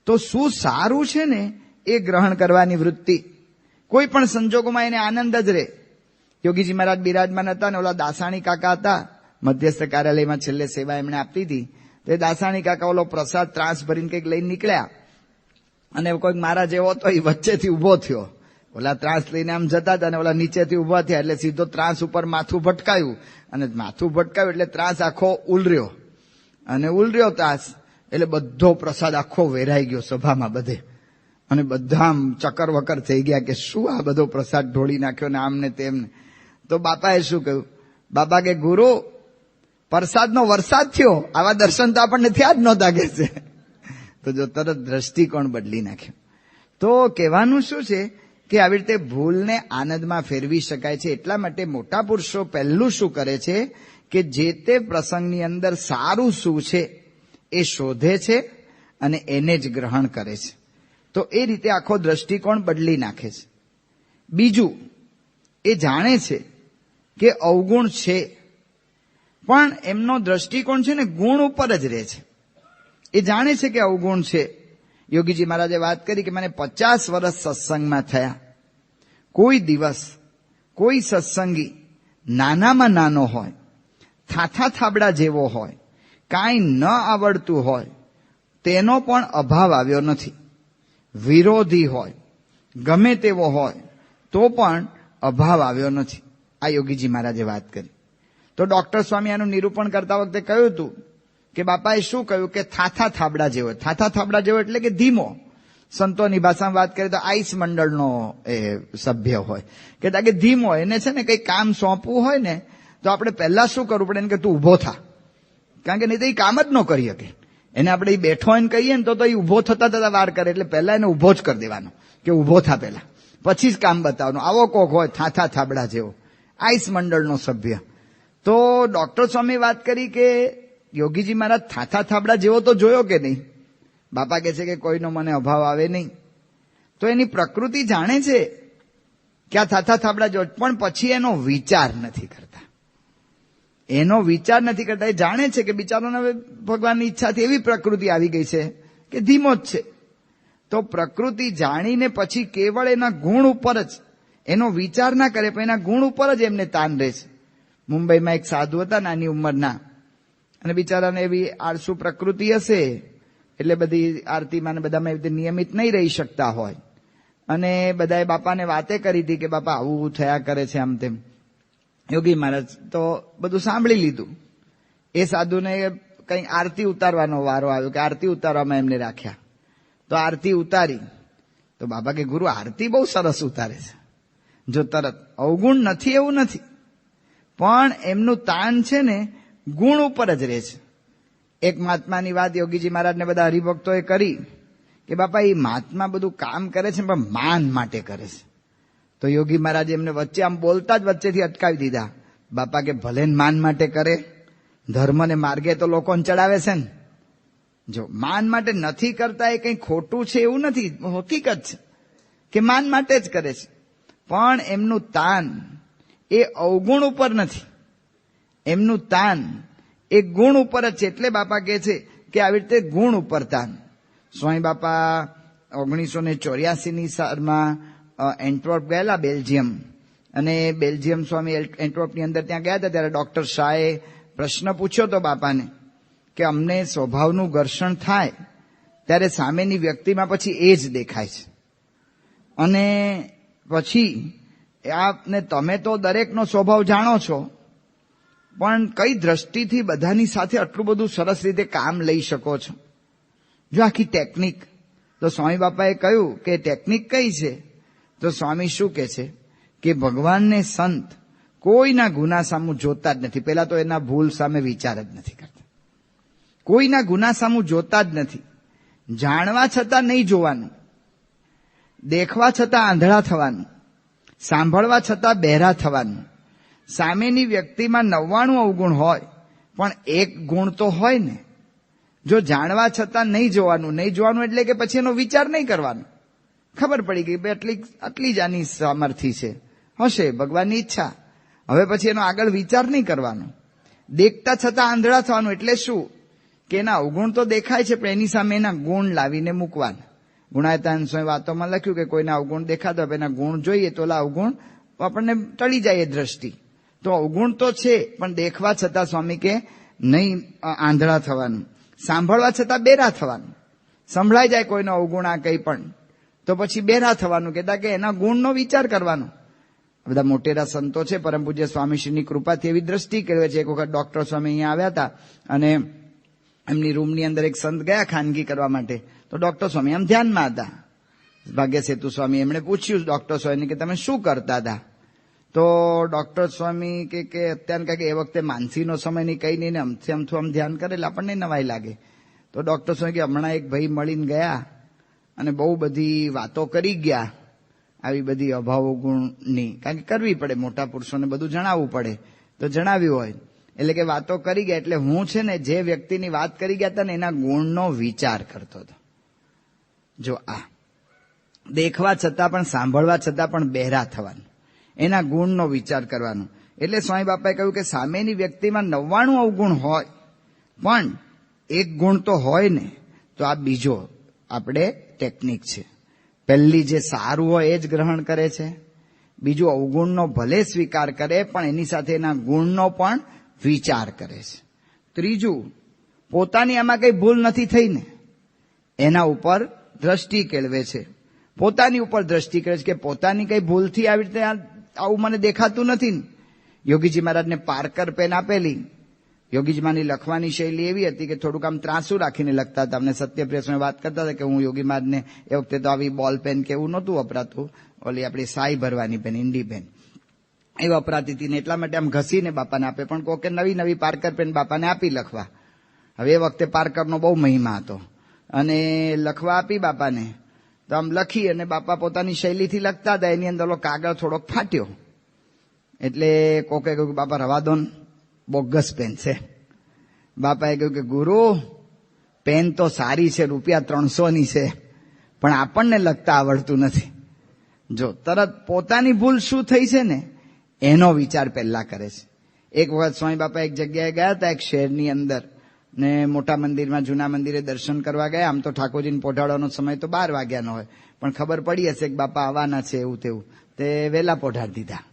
તો શું સારું છે ને એ ગ્રહણ કરવાની વૃત્તિ કોઈ પણ સંજોગોમાં એને આનંદ જ રહે. યોગીજી મહારાજ બિરાજમાન હતા ને ઓલા દાસાણી કાકા હતા, મધ્યસ્થ કાર્યાલયમાં છેલ્લે સેવા એમણે આપી હતી. તે દાસાણી કાકા ઓલો પ્રસાદ ત્રાસ ભરીને કંઈક લઈને નીકળ્યા અને કોઈક મારા જેવો તો એ વચ્ચેથી ઉભો થયો. ઓલા ત્રાસ લઈને આમ જતા હતા અને ઓલા નીચેથી ઉભા થયા એટલે સીધો ત્રાસ ઉપર માથું ભટકાયું અને માથું ભટકાયું એટલે ત્રાસ આખો ઉલર્યો અને ઉલર્યો ત્રાસ એટલે બધો પ્રસાદ આખો વેરાઈ ગયો સભામાં બધે અને બધા આમ ચક્કર વકર થઈ ગયા કે શું આ બધો પ્રસાદ ઢોળી નાખ્યો ને આમને તેમને. તો બાપાએ શું કહ્યું? બાપા કે ગુરુ પ્રસાદનો વરસાદ થયો, આવા દર્શન તો આપણને થયા જ નહોતા કે છે. તો જો તરત દ્રષ્ટિકોણ બદલી નાખ્યો. તો કહેવાનું શું છે કે આવી રીતે ભૂલને આનંદમાં ફેરવી શકાય છે. એટલા માટે મોટા પુરુષો પહેલું શું કરે છે કે જે તે પ્રસંગની અંદર સારું શું છે એ શોધે છે અને એને જ ગ્રહણ કરે છે. તો એ રીતે આખો દ્રષ્ટિકોણ બદલી નાખે છે. બીજું, એ જાણે છે કે અવગુણ છે, પણ એમનો દ્રષ્ટિકોણ છે ને ગુણ ઉપર જ રહે છે. એ જાણે છે કે અવગુણ છે. યોગીજી મહારાજે વાત કરી કે મને 50 વર્ષ સત્સંગમાં થયા, કોઈ દિવસ કોઈ સત્સંગી નાનામાં નાનો હોય, થાથા થાબડા જેવો હોય, કાંઈ ન આવડતું હોય તેનો પણ અભાવ આવ્યો નથી. વિરોધી હોય, ગમે તેવો હોય તો પણ અભાવ આવ્યો નથી. આ યોગીજી મહારાજે વાત કરી. તો ડોક્ટર સ્વામી આનું નિરૂપણ કરતા વખતે કહ્યું હતું કે બાપાએ શું કહ્યું કે થાથા થાબડા જેવો. થાથા થાબડા જેવો એટલે કે ધીમો. સંતોની ભાષામાં વાત કરીએ તો આઈસ મંડળનો એ સભ્ય હોય, કે ધીમો. એને છે ને કંઈ કામ સોંપવું હોય ને તો આપણે પહેલા શું કરવું પડે, કે તું ઉભો થા, કારણ કે નહીં તો એ કામ જ ન કરી શકે. એને આપણે બેઠો હોય ને કહીએ ને તો એ ઉભો થતા થતા વાર કરે, એટલે પહેલા એને ઉભો જ કરી દેવાનો કે ઉભો થા પહેલા, પછી જ કામ બતાવવાનું. આવો કોક હોય થાથા થાબડા જેવો, આઈસ મંડળનો સભ્ય. તો ડોક્ટર સ્વામી વાત કરી કે યોગીજી મહારાજ થાથા થાબડા જેવો તો જોયો કે નહીં? બાપા કહે છે કે કોઈનો મને અભાવ આવે નહીં. તો એની પ્રકૃતિ જાણે છે કે આ થાથા થાબડા જેવો, પણ પછી એનો વિચાર નથી કરતા. એનો વિચાર નથી કરતા. એ જાણે છે કે બિચારોને હવે ભગવાનની ઈચ્છાથી એવી પ્રકૃતિ આવી ગઈ છે કે ધીમો જ છે. તો પ્રકૃતિ જાણીને પછી કેવળ એના ગુણ ઉપર જ, એનો વિચાર ના કરે પણ એના ગુણ ઉપર જ એમને તાન રહે છે. મુંબઈમાં એક સાધુ હતા નાની ઉંમરના, અને બિચારાને એવી આળસુ પ્રકૃતિ હશે એટલે બધી આરતીમાં ને બધામાં એવી નિયમિત નહીં રહી શકતા હોય. અને બધાએ બાપાને વાતે કરી હતી કે બાપા આવું થયા કરે છે આમ તેમ. યોગી મહારાજ તો બધું સાંભળી લીધું. એ સાધુને કંઈ આરતી ઉતારવાનો વારો આવ્યો કે આરતી ઉતારવામાં એમને રાખ્યા. તો આરતી ઉતારી તો બાપા કે ગુરુ આરતી બહુ સરસ ઉતારે છે. જો તરત અવગુણ નથી એવું નથી, પણ એમનું તાન છે ને ગુણ ઉપર જ રહે છે. એક મહાત્માની વાત યોગીજી મહારાજને બધા હરિભક્તોએ કરી કે બાપા એ મહાત્મા બધું કામ કરે છે પણ માન માટે કરે છે. તો યોગી મહારાજે એમને વચ્ચે આમ બોલતા જ વચ્ચેથી અટકાવી દીધા. બાપા કે ભલે માન માટે કરે, ધર્મને માર્ગે તો લોકોને ચડાવે છે ને. જો માન માટે નથી કરતા એ કંઈ ખોટું છે એવું નથી, હકીકત છે કે માન માટે જ કરે છે. પણ એમનું તાન એ અવગુણ ઉપર નથી, એમનું તાન એ ગુણ ઉપર જ છે. એટલે બાપા કહે છે કે આવી રીતે ગુણ ઉપર તાન. સ્વામી બાપા 1984ની સાલમાં એન્ટવર્પ ગયેલા, બેલ્જિયમ. અને બેલ્જિયમ સ્વામી એન્ટવર્પની અંદર ત્યાં ગયા હતા ત્યારે ડોક્ટર શાહે પ્રશ્ન પૂછ્યો તો બાપાને કે અમને સ્વભાવનું ઘર્ષણ થાય ત્યારે સામેની વ્યક્તિમાં પછી એ જ દેખાય છે, અને પછી આપને તમે તો દરેકનો સ્વભાવ જાણો છો, પણ કઈ દ્રષ્ટિથી બધાની સાથે આટલું બધું સરસ રીતે કામ લઈ શકો છો? જો આખી ટેકનિક. તો સ્વામી બાપાએ કહ્યું કે ટેકનિક કઈ છે? તો સ્વામી શું કહે છે કે ભગવાનને સંત કોઈના ગુના સામું જોતા જ નથી. પહેલા તો એના ભૂલ સામે વિચાર જ નથી કરતા. કોઈના ગુના સામું જોતા જ નથી. જાણવા છતાં નહીં જોવાનું, દેખવા છતાં આંધળા થવાનું, સાંભળવા છતાં બહેરા થવાનું. સામેની વ્યક્તિમાં 99 અવગુણ હોય પણ એક ગુણ તો હોય ને. જો જાણવા છતાં નહીં જોવાનું, નહીં જોવાનું એટલે કે પછી એનો વિચાર નહીં કરવાનો. ખબર પડી ગઈ આટલી જ આની સામર્થ્ય છે, હશે ભગવાનની ઈચ્છા, હવે પછી એનો આગળ વિચાર નહીં કરવાનો. દેખતા છતાં આંધળા થવાનું એટલે શું કે એના અવગુણ તો દેખાય છે પણ એની સામે એના ગુણ લાવીને મૂકવાના. ગુણાયતાન સ્વામી વાતોમાં લખ્યું કે કોઈના અવગુણ દેખાતો હોય એના ગુણ જોઈએ તો અવગુણ આપણને ટળી જાય એ દ્રષ્ટિ. તો અવગુણ તો છે પણ દેખવા છતાં સ્વામી કે નહીં આંધળા થવાનું, સાંભળવા છતાં બેરા થવાનું. સંભળાઈ જાય કોઈનો અવગુણ આ કંઈ પણ તો પછી બેરા થવાનું, કહેતા કે એના ગુણનો વિચાર કરવાનો. બધા મોટેરા સંતો છે, પરમ પૂજ્ય સ્વામીશ્રીની કૃપાથી એવી દ્રષ્ટિ કેળવે છે. એક વખત ડોક્ટર સ્વામી અહીંયા આવ્યા હતા અને એમની રૂમની અંદર એક સંત ગયા ખાનગી કરવા માટે. તો ડોક્ટર સ્વામી આમ ધ્યાનમાં હતા. ભાગ્ય સેતુ સ્વામી એમણે પૂછ્યું ડોક્ટર સ્વામીને કે તમે શું કરતા હતા? તો ડોક્ટર સ્વામી કે અત્યારે કંઈક એ વખતે માનસીનો સમય નહીં કઈ નહીં ને અમથી અમથું આમ ધ્યાન કરે એટલે આપણને નવાઈ લાગે. તો ડોક્ટર સ્વામી કે હમણાં એક ભાઈ મળીને ગયા અને બહુ બધી વાતો કરી ગયા, આવી બધી અભાવો ગુણની, કારણ કે કરવી પડે, મોટા પુરુષોને બધું જણાવવું પડે, તો જણાવ્યું હોય એટલે કે વાતો કરી ગયા. એટલે હું છે ને જે વ્યક્તિની વાત કરી ગયા હતા ને એના ગુણનો વિચાર કરતો હતો. જો આ દેખવા છતાં પણ, સાંભળવા છતાં પણ બહેરા થવાનું, એના ગુણનો વિચાર કરવાનો. એટલે સ્વામી બાપાએ કહ્યું કે સામેની વ્યક્તિમાં 99 અવગુણ હોય પણ એક ગુણ તો હોય ને, તો આ બીજો આપણે ટેકનિક છે. પહેલી જે સારું હોય એ જ ગ્રહણ કરે છે, બીજું અવગુણનો ભલે સ્વીકાર કરે પણ એની સાથે એના ગુણનો પણ વિચાર કરે છે. ત્રીજું, પોતાની આમાં કઈ ભૂલ નથી થઈ ને એના ઉપર દ્રષ્ટિ કેળવે છે. પોતાની ઉપર દ્રષ્ટિ કરે છે કે પોતાની કઈ ભૂલથી આવી રીતે આવું મને દેખાતું નથી ને. યોગીજી મહારાજને પાર્કર પેન આપેલી. યોગીજી માની લખવાની શૈલી એવી હતી કે થોડુંક આમ ત્રાસું રાખીને લખતા હતા. અમને સત્યપ્રિય સ્વામી વાત કરતા હતા કે હું યોગી મહારાજને એ વખતે તો આવી બોલ પેન કે એવું નહોતું વપરાતું, ઓલી આપણી સાઈ ભરવાની પેન, ઇન્ડી પેન એ વપરાતી હતી ને એટલા માટે આમ ઘસીને બાપાને આપે. પણ કોકે નવી નવી પાર્કર પેન બાપાને આપી લખવા. હવે એ વખતે પાર્કરનો બહુ મહિમા હતો અને લખવા આપી બાપાને, તો આમ લખી અને બાપા પોતાની શૈલીથી લખતા હતા. એની અંદર કાગળ થોડોક ફાટ્યો એટલે કોકે કહ્યું કે બાપા રવા દો ને, બોગસ પેન છે. બાપાએ કહ્યું કે ગુરુ, પેન તો સારી છે, ₹300ની છે, પણ આપણને લખતા આવડતું નથી. જો તરત પોતાની ભૂલ શું થઈ છે ને એનો વિચાર પહેલા કરે છે. એક વખત સ્વામી બાપા એક જગ્યાએ ગયા હતા, એક શહેરની અંદર, ને મોટા મંદિરમાં, જૂના મંદિરે દર્શન કરવા ગયા. આમ તો ઠાકોરજીને પોઢાડવાનો સમય તો 12 વાગ્યાનો હોય, પણ ખબર પડી હશે કે બાપા આવવાના છે એવું તેવું, તે વહેલા પોઢાડી દીધા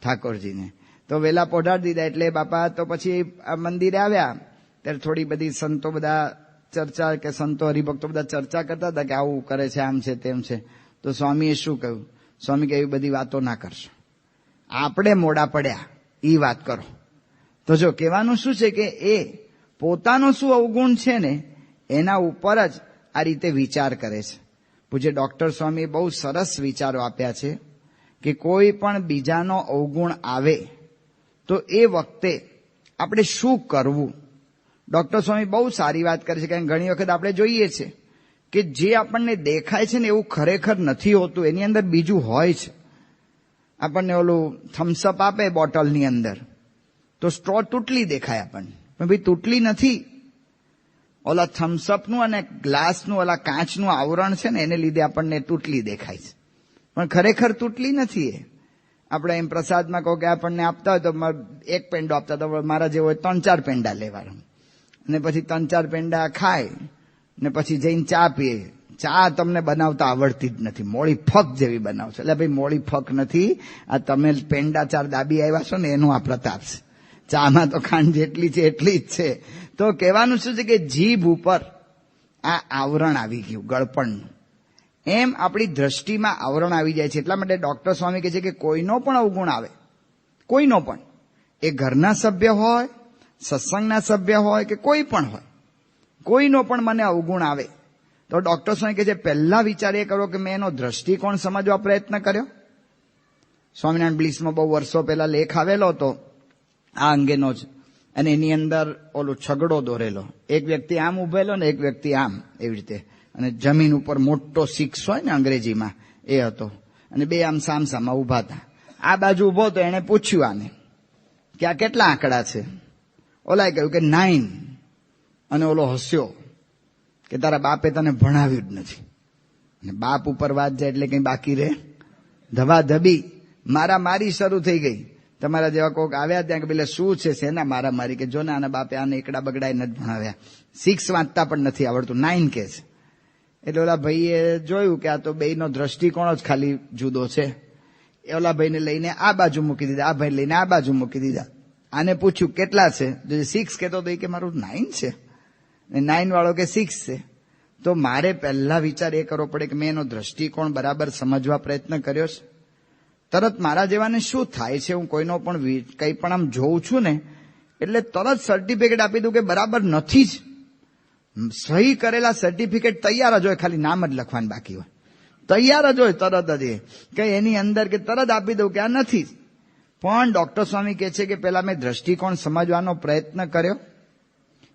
ઠાકોરજીને. તો વહેલા પોઢાડી દીધા એટલે બાપા તો પછી આ મંદિરે આવ્યા ત્યારે થોડી બધી સંતો બધા ચર્ચા, કે સંતો હરિભક્તો બધા ચર્ચા કરતા હતા કે આવું કરે છે, આમ છે, તેમ છે. તો સ્વામીએ શું કહ્યું? સ્વામી કે એવી બધી વાતો ના કરશો, આપણે મોડા પડ્યા એ વાત કરો. તો જો કહેવાનું શું છે કે એ પોતાનો શું અવગુણ છે ને એના ઉપર જ આ રીતે વિચાર કરે છે. પૂજ્ય ડોક્ટર સ્વામીએ બહુ સરસ વિચારો આપ્યા છે કે કોઈ પણ બીજાનો અવગુણ આવે તો એ વખતે આપણે શું કરવું. ડોક્ટર સ્વામી બહુ સારી વાત કરે છે, કારણ ઘણી વખત આપણે જોઈએ છે કે જે આપણને દેખાય છે ને એવું ખરેખર નથી હોતું, એની અંદર બીજું હોય છે. આપણને ઓલું થમ્સઅપ આપે બોટલની અંદર તો સ્ટ્રો તૂટલી દેખાય આપણને, પણ ભાઈ તૂટલી નથી. ઓલા થમ્સઅપનું અને ગ્લાસનું ઓલા કાચનું આવરણ છે ને એને લીધે આપણને તૂટલી દેખાય છે, પણ ખરેખર તૂટલી નથી. એ આપણે એમ પ્રસાદમાં કહો કે આપણને આપતા હોય તો એક પેંડો આપતા, તો મારા જેવો હોય 3-4 પેંડા લેવાનો, અને પછી 3-4 પેંડા ખાય ને પછી જઈને ચા પીએ. ચા તમને બનાવતા આવડતી જ નથી, મોળી ફક જેવી બનાવશો. એટલે ભાઈ મોળી ફક નથી, આ તમે પેંડા 4 દાબી આવ્યા છો ને એનો આ પ્રતાપ છે. ચામાં તો ખાંડ જેટલી છે એટલી જ છે. તો કહેવાનું શું છે કે જીભ ઉપર આ આવરણ આવી ગયું ગળપણનું, એમ આપણી દ્રષ્ટિમાં આવરણ આવી જાય છે. એટલા માટે ડોક્ટર સ્વામી કહે છે કે કોઈનો પણ અવગુણ આવે, કોઈનો પણ, એ ઘરના સભ્ય હોય, સત્સંગના સભ્ય હોય કે કોઈ પણ હોય, કોઈનો પણ મને અવગુણ આવે તો ડોક્ટર સ્વામી કહે છે પહેલા વિચાર એ કરો કે મેં એનો દ્રષ્ટિકોણ સમજવા પ્રયત્ન કર્યો. સ્વામિનારાયણ બ્લિસમાં બહુ વર્ષો પહેલા લેખ આવેલો હતો આ અંગેનો જ, અને એની અંદર ઓલું છગડો દોરેલો, એક વ્યક્તિ આમ ઉભેલો ને એક વ્યક્તિ આમ, એવી રીતે, અને જમીન ઉપર મોટો 6 હોય ને અંગ્રેજીમાં એ હતો, અને બે આમ સામસામા ઉભા હતા. આ બાજુ ઉભો તો એને પૂછ્યું આને કે આ કેટલા આંકડા છે? ઓલાએ કહ્યું કે 9, અને ઓલો હસ્યો કે તારા બાપે તને ભણાવ્યું જ નથી. અને બાપ ઉપર વાત જાય એટલે કઈ બાકી રહે? ધબાધબી મારી શરૂ થઈ ગઈ. તમારા જેવા કોઈક આવ્યા ત્યાં કે પેલે શું છે, શેના મારી, કે જો ને આના બાપે આને એકડા બગડાય નથી ભણાવ્યા, 6 વાંચતા પણ નથી આવડતું, 9 કે છે. એટલે ઓલા ભાઈએ જોયું કે આ તો બેયનો દ્રષ્ટિકોણ જ ખાલી જુદો છે. એ ઓલા ભાઈને લઈને આ બાજુ મૂકી દીધા, આ ભાઈ લઈને આ બાજુ મૂકી દીધા. આને પૂછ્યું કેટલા છે? જો 6 કહેતો તો કે મારું 9 છે, 9 વાળો કે 6 છે. તો મારે પહેલા વિચાર એ કરવો પડે કે મેં એનો દ્રષ્ટિકોણ બરાબર સમજવા પ્રયત્ન કર્યો છે. તરત મારા જેવાને શું થાય છે, હું કોઈનો પણ કંઈ પણ આમ જોઉં છું ને એટલે તરત સર્ટિફિકેટ આપી દઉં કે બરાબર નથી જ. સહી કરેલા સર્ટિફિકેટ તૈયાર જ હોય, ખાલી નામ જ લખવાનું બાકી હોય, તૈયાર જ હોય તરત જ, એ કે એની અંદર કે તરત આપી દઉં કે આ નથી. પણ ડોક્ટર સ્વામી કહે છે કે પેલા મેં દ્રષ્ટિકોણ સમજવાનો પ્રયત્ન કર્યો.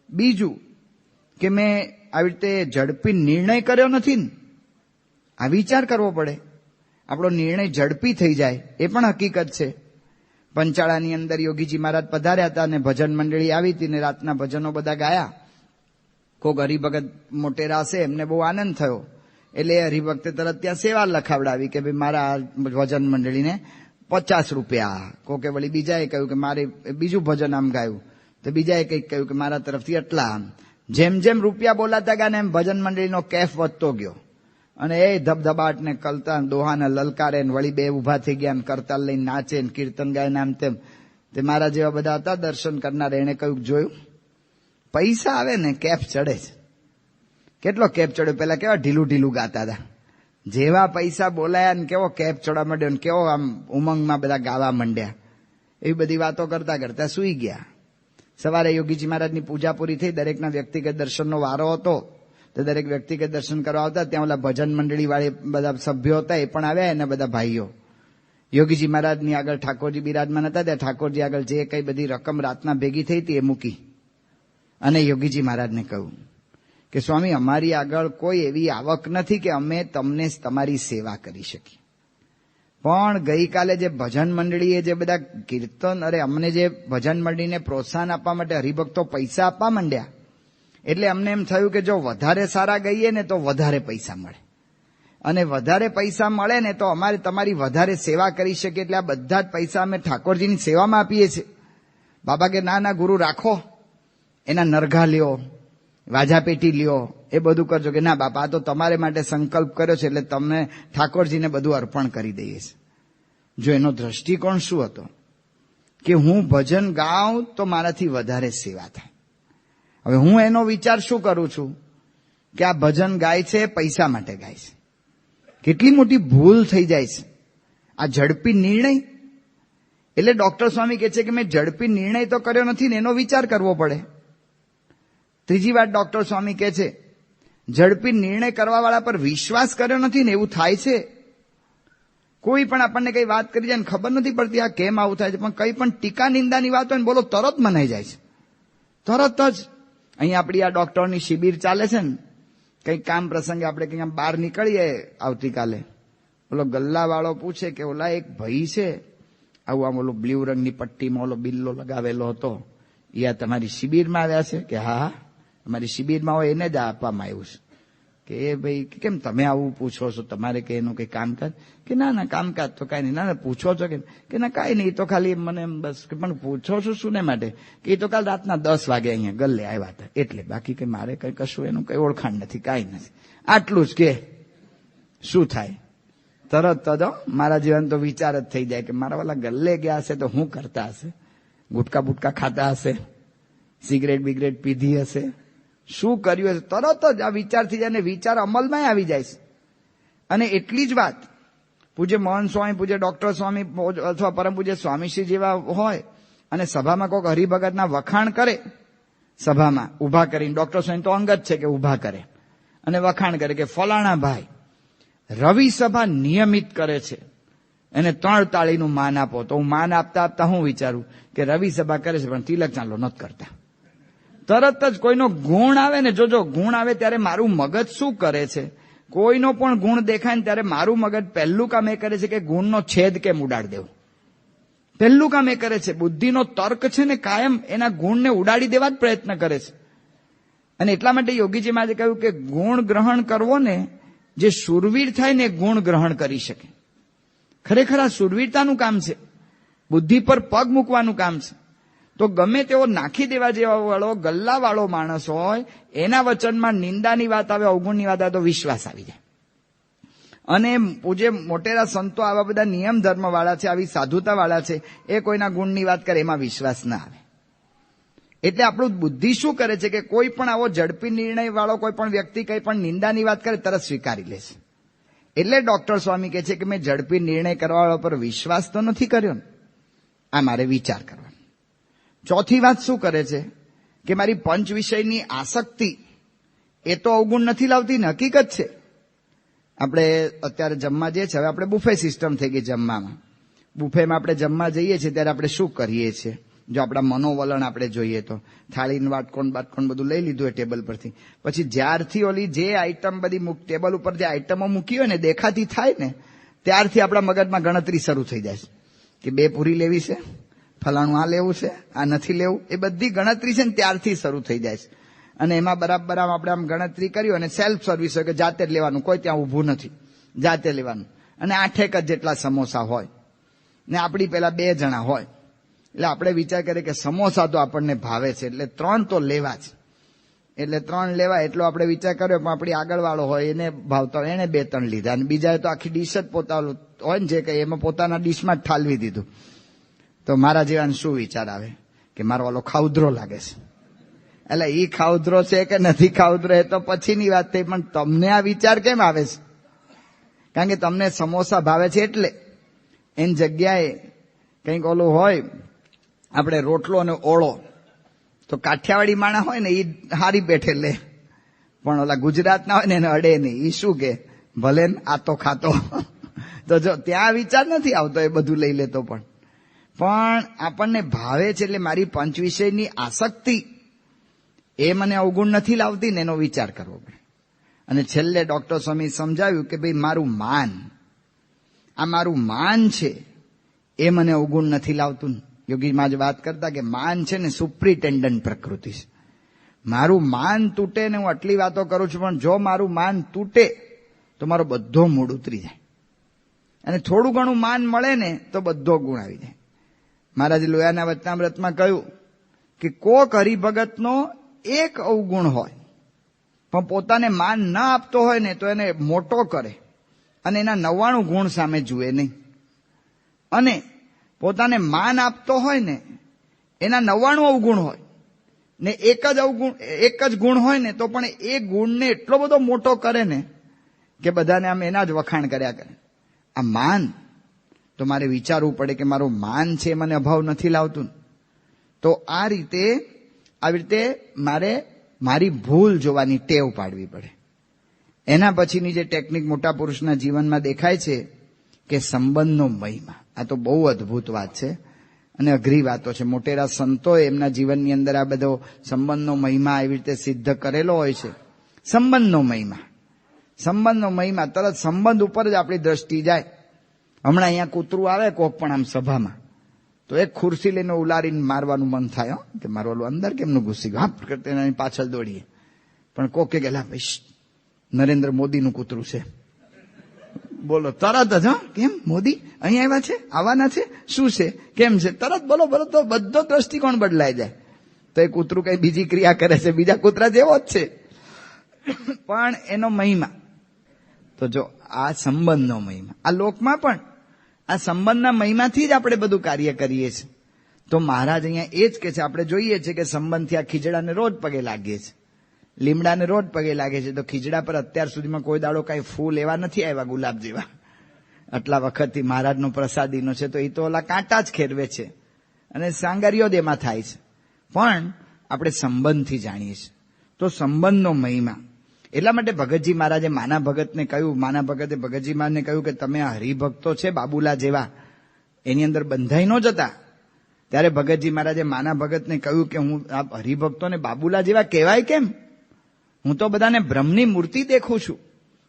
બીજું કે મેં આવી રીતે ઝડપી નિર્ણય કર્યો નથી ને, આ વિચાર કરવો પડે. આપણો નિર્ણય ઝડપી થઈ જાય એ પણ હકીકત છે. પંચાળાની અંદર યોગીજી મહારાજ પધાર્યા હતા અને ભજન મંડળી આવી હતી ને રાતના ભજનો બધા ગાયા. કોક હરિભગત મોટેરા હશે, એમને બહુ આનંદ થયો એટલે હરિભક્તે તરત ત્યાં સેવા લખાવડાવી કે ભાઈ મારા ભજન મંડળીને 50 રૂપિયા. કોકે વળી બીજાએ કહ્યું કે મારે બીજું ભજન આમ ગાયું તો બીજાએ કંઈક કહ્યું કે મારા તરફથી એટલા. જેમ જેમ રૂપિયા બોલાતા ગયા ને એમ ભજન મંડળીનો કેફ વધતો ગયો અને એ ધબધબાટ ને કલતા દોહાને લલકારે ને વળી બે ઉભા થઈ ગયા ને કરતાલ લઈને નાચે ને કીર્તન ગાય ને આમ તેમ. તે મારા જેવા બધા હતા દર્શન કરનાર, એને કહ્યું જોયું પૈસા આવે ને કેફ ચડે છે. કેટલો કેફ ચડ્યો, પેલા કેવા ઢીલું ઢીલું ગાતા હતા, જેવા પૈસા બોલાયા ને કેવો કેફ ચડવા માંડ્યો ને કેવો આમ ઉમંગમાં બધા ગાવા માંડ્યા. એવી બધી વાતો કરતા કરતા સુઈ ગયા. સવારે યોગીજી મહારાજની પૂજા પૂરી થઈ, દરેકના વ્યક્તિગત દર્શનનો વારો હતો તો દરેક વ્યક્તિગત દર્શન કરવા આવતા. ત્યાં ઓલા ભજન મંડળી વાળી બધા સભ્યો હતા એ પણ આવ્યા, એના બધા ભાઈઓ. યોગીજી મહારાજની આગળ ઠાકોરજી બિરાજમાન હતા, ત્યાં ઠાકોરજી આગળ જે કઈ બધી રકમ રાતના ભેગી થઈ હતી એ મૂકી અને યોગીજી મહારાજને કહ્યું કે સ્વામી અમારી આગળ કોઈ એવી આવક નથી કે અમે તમને તમારી સેવા કરી શકીએ, પણ ગઈકાલે જે ભજન મંડળીએ જે બધા કીર્તન અમને જે ભજન મંડળીને પ્રોત્સાહન આપવા માટે હરિભક્તો પૈસા આપવા માંડ્યા એટલે અમને એમ થયું કે જો વધારે સારા ગઈએ ને તો વધારે પૈસા મળે અને વધારે પૈસા મળે ને તો અમારે તમારી વધારે સેવા કરી શકીએ, એટલે આ બધા જ પૈસા અમે ઠાકોરજીની સેવામાં આપીએ છીએ. બાબા કે ના ગુરુ રાખો, એના નરઘા લ્યો, વાજા પેટી લ્યો, એ બધું કરજો. કે ના બાપા આ તો તમારે માટે સંકલ્પ કર્યો છે એટલે તમને ઠાકોરજીને બધું અર્પણ કરી દઈએ છીએ. જો એનો દ્રષ્ટિકોણ શું હતો કે હું ભજન ગાઉં તો મારાથી વધારે સેવા થાય. હવે હું એનો વિચાર શું કરું છું કે આ ભજન ગાય છે પૈસા માટે ગાય છે. કેટલી મોટી ભૂલ થઈ જાય છે આ ઝડપી નિર્ણય. એટલે ડોક્ટર સ્વામી કહે છે કે મેં ઝડપી નિર્ણય તો કર્યો નથી ને એનો વિચાર કરવો પડે. ત્રીજી વાત ડોક્ટર સ્વામી કહે છે ઝડપી નિર્ણય કરવા વાળા પર વિશ્વાસ કર્યો નથી ને એવું થાય છે. કોઈ પણ આપણને કઈ વાત કરી જાય ને ખબર નથી પડતી આ કેમ આવું થાય છે, પણ કઈ પણ ટીકા નિંદાની વાત હોય ને બોલો તરત મનાઈ જાય છે, તરત જ. અહીંયા આપણી આ ડોક્ટરની શિબિર ચાલે છે ને, કંઈક કામ પ્રસંગે આપણે કંઈક બહાર નીકળીએ આવતીકાલે, ઓલો ગલ્લાવાળો પૂછે કે ઓલા એક ભાઈ છે આવું આમ ઓલો બ્લુ રંગની પટ્ટીમાં ઓલો બિલ્લો લગાવેલો હતો, એ આ તમારી શિબિરમાં આવ્યા છે? કે હા અમારી શિબિરમાં હોય એને જ આપવામાં આવ્યું છે. કે એ ભાઈ કેમ તમે આવું પૂછો છો, તમારે કે એનું કંઈ કામકાજ? કે ના કામકાજ તો કાંઈ નહીં. ના પૂછો છો કે ના કાંઈ નહીં, તો ખાલી મને બસ. પણ પૂછો છો શું ને માટે? કે એ તો કાલ રાતના 10 વાગે અહીંયા ગલ્લે આવ્યા હતા એટલે, બાકી કંઈ મારે કંઈ કશું એનું કંઈ ઓળખાણ નથી, કાંઈ નથી. આટલું જ કે શું થાય તરત જ મારા જીવન તો વિચાર જ થઈ જાય કે મારા વાલા ગલ્લે ગયા હશે તો શું કરતા હશે? ગુટકા બુટકા ખાતા હશે, સિગરેટ બિગરેટ પીધી હશે, શું કર્યું હશે? તરત જ આ વિચાર થઈ જાય અને વિચાર અમલમાં આવી જાય છે. અને એટલી જ વાત પૂજ્ય મોહન સ્વામી, પૂજ્ય ડોક્ટર સ્વામી અથવા પરમ પૂજ્ય સ્વામીશ્રી જેવા હોય અને સભામાં કોઈક હરિભગતના વખાણ કરે, સભામાં ઉભા કરીને, ડોક્ટર સ્વામી તો અંગત છે કે ઉભા કરે અને વખાણ કરે કે ફલાણા ભાઈ રવિ સભા નિયમિત કરે છે, એને 3 તાળીનું માન આપો. તો હું માન આપતા આપતા હું વિચારું કે રવિ સભા કરે છે પણ તિલક ચાંદલો નથી કરતા. તરત જ કોઈનો ગુણ આવે ને, જોજો ગુણ આવે ત્યારે મારું મગજ શું કરે છે, કોઈનો પણ ગુણ દેખાય ને ત્યારે મારું મગજ પહેલું કામ એ કરે છે કે ગુણનો છેદ કેમ ઉડાડી દેવું. પહેલું કામ એ કરે છે. બુદ્ધિનો તર્ક છે ને કાયમ એના ગુણને ઉડાડી દેવા જ પ્રયત્ન કરે છે. અને એટલા માટે યોગીજી મહારાજે કહ્યું કે ગુણ ગ્રહણ કરવો ને, જે શૂરવીર થાય ને ગુણ ગ્રહણ કરી શકે. ખરેખર આ શૂરવીરતાનું કામ છે, બુદ્ધિ પર પગ મૂકવાનું કામ છે. તો ગમે તેવો નાખી દેવા જેવા વાળો ગલ્લાવાળો માણસ હોય, એના વચનમાં નિંદાની વાત આવે, અવગુણની વાત આવે તો વિશ્વાસ આવી જાય. અને પૂજ્ય મોટેરા સંતો આવા બધા નિયમ ધર્મ વાળા છે, આવી સાધુતા વાળા છે, એ કોઈના ગુણની વાત કરે એમાં વિશ્વાસ ના આવે. એટલે આપણું બુદ્ધિ શું કરે છે કે કોઈ પણ આવો ઝડપી નિર્ણય વાળો કોઈ પણ વ્યક્તિ કંઈ પણ નિંદાની વાત કરે તરત સ્વીકારી લે છે. એટલે ડોક્ટર સ્વામી કહે છે કે મેં ઝડપી નિર્ણય કરવા વાળા પર વિશ્વાસ તો નથી કર્યો ને, આ મારે વિચાર કરવાનો. ચોથી વાત શું કરે છે કે મારી પંચ વિષયની આસક્તિ એ તો અવગુણ નથી લાવતી ને, હકીકત છે. આપણે અત્યારે જમવા જઈએ છીએ, હવે આપણે બુફે સિસ્ટમ થઈ ગઈ જમવામાં. બુફેમાં આપણે જમવા જઈએ છીએ ત્યારે આપણે શું કરીએ છીએ? જો આપણા મનોવલણ આપણે જોઈએ તો થાળીનું વાટકોણ બધું લઈ લીધું હોય ટેબલ પરથી, પછી જ્યારથી ઓલી જે આઈટમ બધી ટેબલ ઉપર જે આઈટમો મૂકી હોય ને દેખાતી થાય ને ત્યારથી આપણા મગજમાં ગણતરી શરૂ થઈ જાય છે કે 2 પૂરી લેવી છે, ફલાણું આ લેવું છે, આ નથી લેવું. એ બધી ગણતરી છે ને ત્યારથી શરૂ થઈ જાય છે. અને એમાં બરાબર આપણે આમ ગણતરી કરી અને સેલ્ફ સર્વિસ હોય કે જાતે જ લેવાનું, કોઈ ત્યાં ઊભું નથી, જાતે લેવાનું. અને 8 જેટલા સમોસા હોય ને આપણી પેલા 2 જણા હોય એટલે આપણે વિચાર કરીએ કે સમોસા તો આપણને ભાવે છે એટલે 3 તો લેવા જ, એટલે 3 લેવા એટલો આપણે વિચાર કર્યો. પણ આપણી આગળ વાળો હોય એને ભાવતા હોય એને 2-3 લીધા અને બીજાએ તો આખી ડીશ જ પોતાનું હોય ને જે કઈ એમાં પોતાના ડીશમાં જ ઠાલવી દીધું. તો મારા જેવાને શું વિચાર આવે કે મારો વાલો ખાઉધરો લાગે છે. એટલે ઈ ખાઉધરો છે કે નથી ખાઉધરો એ તો પછીની વાત થઈ, પણ તમને આ વિચાર કેમ આવે છે? કારણ કે તમને સમોસા ભાવે છે એટલે. એની જગ્યાએ કંઈક ઓલું હોય આપણે રોટલો અને ઓળો, તો કાઠિયાવાડી માણસ હોય ને એ હારી પેઠે લે, પણ ઓલા ગુજરાતના હોય ને એને અડે નહીં. એ શું કે ભલે આ તો ખાતો. તો જો ત્યાં વિચાર નથી આવતો એ બધું લઈ લેતો, પણ આપણને ભાવે છે એટલે મારી પંચ વિષયની આસક્તિ એ મને અવગુણ નથી લાવતી ને એનો વિચાર કરવો પડે. અને છેલ્લે ડોક્ટર સ્વામી સમજાવ્યું કે ભાઈ મારું માન, આ મારું માન છે એ મને અવગુણ નથી લાવતું. યોગીમાં જ વાત કરતા કે માન છે ને સુપ્રિન્ટેન્ડન્ટ પ્રકૃતિ છે. મારું માન તૂટે ને હું આટલી વાતો કરું છું, પણ જો મારું માન તૂટે તો મારો બધો મૂડ ઉતરી જાય. અને થોડું ઘણું માન મળે ને તો બધો ગુણ આવી જાય. મહારાજે લોયાના વચનામૃતમાં કહ્યું કે કોક હરિભગતનો એક અવગુણ હોય પણ પોતાને માન ન આપતો હોય ને તો એને મોટો કરે અને એના 99 ગુણ સામે જુએ નહીં. અને પોતાને માન આપતો હોય ને એના 99 અવગુણ હોય ને એક જ ગુણ હોય ને તો પણ એ ગુણને એટલો બધો મોટો કરે ને કે બધાને આમ એના જ વખાણ કર્યા કરે. આ માન તો મારે વિચારવું પડે કે મારું માન છે મને અભાવ નથી લાવતું. તો આવી રીતે મારે મારી ભૂલ જોવાની ટેવ પાડવી પડે. એના પછીની જે ટેકનિક મોટા પુરુષના જીવનમાં દેખાય છે કે સંબંધનો મહિમા. આ તો બહુ અદભુત વાત છે અને અઘરી વાતો છે. મોટેરા સંતોએ એમના જીવનની અંદર આ બધો સંબંધનો મહિમા એવી રીતે સિદ્ધ કરેલો હોય છે. સંબંધનો મહિમા તરત સંબંધ ઉપર જ આપણી દ્રષ્ટિ જાય. હમણાં અહીંયા કૂતરું આવે કોક પણ આમ સભામાં તો એક ખુરશી લઈને ઉલારીને મારવાનું મન થાય કે મારું ઓલું અંદર કેમનું ઘૂસી ગયું, હાપ કરતે એની પાછળ દોડીએ. પણ કોકે ગયેલા ભાઈ નરેન્દ્ર મોદીનું કૂતરું છે, બોલો તરત જ. કેમ મોદી અહીં આવ્યા છે, આવવાના છે, શું છે, કેમ છે, તરત બોલો તો બધો દ્રષ્ટિકોણ બદલાઈ જાય. તો એ કૂતરું કઈ બીજી ક્રિયા કરે છે, બીજા કૂતરા જેવો જ છે, પણ એનો મહિમા. તો જો આ સંબંધનો મહિમા, આ લોકમાં પણ આ સંબંધના મહિમાથી જ આપણે બધું કાર્ય કરીએ છીએ. તો મહારાજ અહીંયા એ જ કે છે, આપણે જોઈએ છીએ કે સંબંધથી આ ખીજડાને રોજ પગે લાગીએ છીએ, લીમડાને રોજ પગે લાગે છે. તો ખીજડા પર અત્યાર સુધીમાં કોઈ દાડો કઈ ફૂલ એવા નથી આવ્યા ગુલાબ જેવા. આટલા વખતથી મહારાજનો પ્રસાદીનો છે તો એ તો ઓલા કાંટા જ ખેરવે છે અને સાંગારીઓ જ એમાં થાય છે. પણ આપણે સંબંધથી જાણીએ છીએ. તો સંબંધનો મહિમા. એટલા માટે ભગતજી મહારાજે માના ભગતને કહ્યું, માના ભગતે ભગતજી મહારાજને કહ્યું કે તમે આ હરિભક્તો છે બાબુલા જેવા એની અંદર બંધાઈ ન જતા. ત્યારે ભગતજી મહારાજે માના ભગતને કહ્યું કે હું આ હરિભક્તોને બાબુલા જેવા કહેવાય કેમ? હું તો બધાને બ્રહ્મની મૂર્તિ દેખું છું,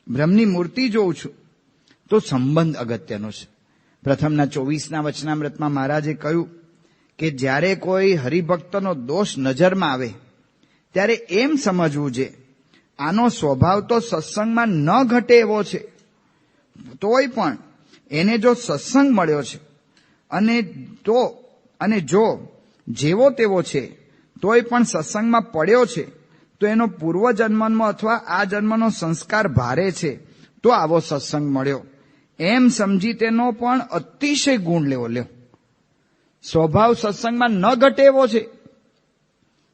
બ્રહ્મની મૂર્તિ જોઉં છું. તો સંબંધ અગત્યનો છે. પ્રથમના 24ના વચનામૃતમાં મહારાજે કહ્યું કે જ્યારે કોઈ હરિભક્તનો દોષ નજરમાં આવે ત્યારે એમ સમજવું છે આનો સ્વભાવ તો સત્સંગમાં ન ઘટે એવો છે, તોય પણ એને જો સત્સંગ મળ્યો છે અને જો જેવો તેવો છે તોય પણ સત્સંગમાં પડ્યો છે તો એનો પૂર્વજન્મનો અથવા આ જન્મનો સંસ્કાર ભારે છે તો આવો સત્સંગ મળ્યો એમ સમજી તેનો પણ અતિશય ગુણ લેવો. સ્વભાવ સત્સંગમાં ન ઘટે એવો છે.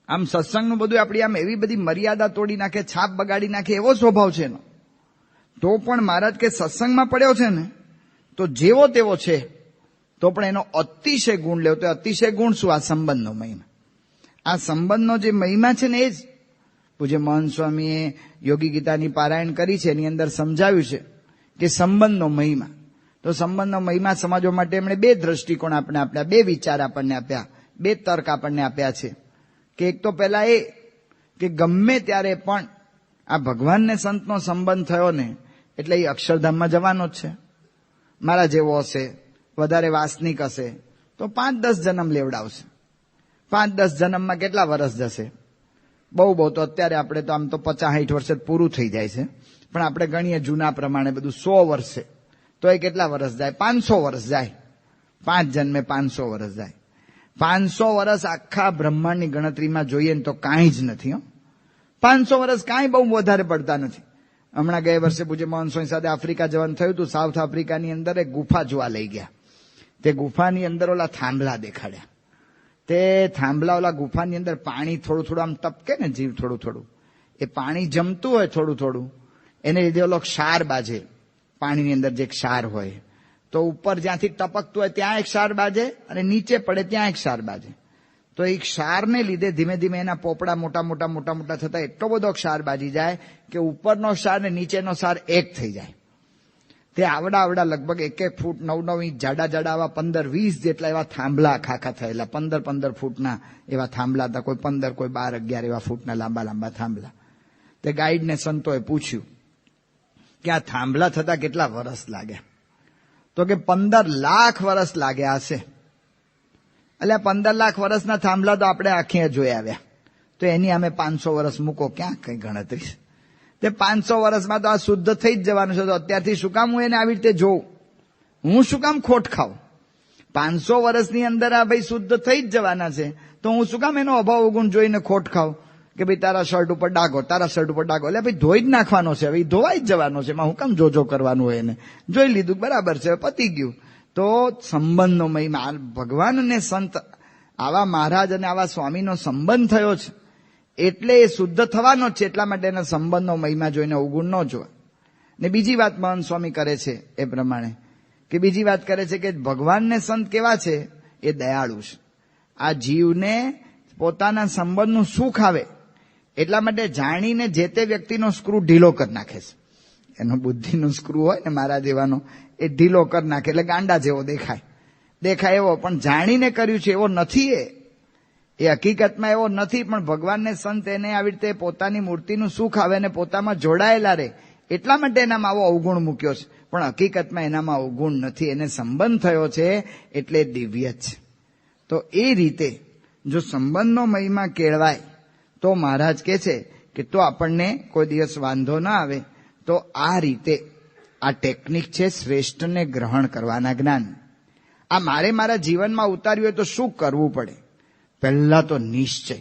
આમ સત્સંગનું બધું આપણી આમ એવી બધી મર્યાદા તોડી નાખે, છાપ બગાડી નાખે એવો સ્વભાવ છે એનો. તો પણ મહારાજ કે સત્સંગમાં પડ્યો છે ને તો જેવો તેવો છે તો પણ એનો અતિશય ગુણ લેવો. તો અતિશય ગુણ શું? આ સંબંધનો મહિમા. આ સંબંધનો જે મહિમા છે ને એ જ પૂજ્ય મહંત સ્વામીએ યોગી ગીતાની પારાયણ કરી છે, એની અંદર સમજાવ્યું છે કે સંબંધનો મહિમા. તો સંબંધનો મહિમા સમજવા માટે એમણે બે દ્રષ્ટિકોણ આપણને આપ્યા, બે વિચાર આપણને આપ્યા, બે તર્ક આપણને આપ્યા છે. કે એક તો પહેલા એ કે ગમે ત્યારે પણ આ ભગવાન ને સંતનો સંબંધ થયો ને એટલે એ અક્ષરધામમાં જવાનો જ છે. મારા જેવો હશે, વધારે વાસનિક હશે તો 5-10 જન્મ લેવડાવશે. 5-10 જન્મમાં કેટલા વર્ષ જશે? બહુ તો અત્યારે આપણે તો આમ તો 50-60 વર્ષે પૂરું થઈ જાય છે, પણ આપણે ગણીએ જૂના પ્રમાણે બધું 100 વર્ષે, તો એ કેટલા વર્ષ જાય? 500 વર્ષ જાય. 5 જન્મે 500 વર્ષ જાય. 500 વર્ષ આખા બ્રહ્માંડની ગણતરીમાં જોઈએ ને તો કાંઈ જ નથી. 500 વર્ષ કાંઈ બહુ વધારે પડતા નથી. હમણાં ગયા વર્ષે પૂજ્ય મોહન સ્વામી સાથે આફ્રિકા જવાનું થયું હતું. સાઉથ આફ્રિકાની અંદર એક ગુફા જોવા લઈ ગયા. તે ગુફાની અંદર ઓલા થાંભલા દેખાડ્યા. તે થાંભલા ઓલા ગુફાની અંદર પાણી થોડું આમ ટપકે ને, જીવ થોડું એ પાણી જમતું હોય થોડું એને લીધે ઓલો ક્ષાર બાજે. પાણીની અંદર જે ક્ષાર હોય તો ઉપર જ્યાંથી ટપકતું હોય ત્યાં એક ક્ષાર બાજે અને નીચે પડે ત્યાં એક ક્ષાર બાજે. તો એ ક્ષારને લીધે ધીમે ધીમે એના પોપડા મોટા થતા એટલો બધો ક્ષાર બાજી જાય કે ઉપરનો ક્ષાર ને નીચેનો ક્ષાર એક થઈ જાય. તે આવડા લગભગ 1 ફૂટ 9 ઇંચ જાડા આવા 15-20 જેટલા એવા થાંભલા ખાખા થયેલા, 15 ફૂટના એવા થાંભલા હતા. કોઈ 15, કોઈ 12, 11 એવા ફૂટના લાંબા થાંભલા. તે ગાઈડને સંતોએ પૂછ્યું કે આ થાંભલા થતા કેટલા વર્ષ લાગ્યા? તો કે 15 લાખ વર્ષ લાગ્યા હશે. એટલે 15 લાખ વર્ષના થાંભલા તો આપણે આંખે જોઈ આવ્યા, તો એની અમે 500 વર્ષ મૂકો, ક્યાં કઈ ગણતરી? તે 500 વર્ષમાં તો આ શુદ્ધ થઈ જ જવાનું છે. તો અત્યારથી શું કામ હું એને આવી રીતે જોઉં? હું શું કામ ખોટ ખાઉં? 500 વર્ષની અંદર આ ભાઈ શુદ્ધ થઈ જ જવાના છે, તો હું શું કામ એનો અભાવ અવગુણ જોઈને ખોટ ખાઉં? કે ભાઈ તારા શર્ટ ઉપર ડાઘો, એટલે ભાઈ ધોઈ જ નાખવાનો છે, હવે ધોવાઈ જ જવાનો છે, એમાં હું કામ જોજો કરવાનું હોય? એને જોઈ લીધું, બરાબર છે, પતી ગયું. તો સંબંધનો મહિમા, ભગવાન અને સંત આવા મહારાજ અને આવા સ્વામીનો સંબંધ થયો છે એટલે એ શુદ્ધ થવાનો છે. એટલા માટે એના સંબંધનો મહિમા જોઈને અવગુણ ન જોવા. ને બીજી વાત મહંત સ્વામી કરે છે એ પ્રમાણે કે બીજી વાત કરે છે કે ભગવાન ને સંત કેવા છે? એ દયાળુ છે. આ જીવને પોતાના સંબંધનું સુખ આવે એટલા માટે જાણીને જે તે વ્યક્તિનો સ્ક્રૂ ઢીલો કરી નાખે છે. એનો બુદ્ધિનો સ્ક્રૂ હોય ને મારા જેવાનો, એ ઢીલો કરી નાખે એટલે ગાંડા જેવો દેખાય એવો, પણ જાણીને કર્યું છે એવો નથી. એ હકીકતમાં એવો નથી. પણ ભગવાનને સંત એને આવી રીતે પોતાની મૂર્તિનું સુખ આવે ને પોતામાં જોડાયેલા રહે એટલા માટે એનામાં આવો અવગુણ મૂક્યો છે. પણ હકીકતમાં એનામાં અવગુણ નથી, એને સંબંધ થયો છે એટલે દિવ્ય છે. તો એ રીતે જો સંબંધનો મહિમા કેળવાય તો મહારાજ કહે છે કે તો આપણને કોઈ દિવસ વાંધો ના આવે. તો આ રીતે આ ટેકનિક છે શ્રેષ્ઠને ગ્રહણ કરવાના જ્ઞાન. આ મારા જીવનમાં ઉતાર્યું હોય તો શું કરવું પડે? પહેલા તો નિશ્ચય.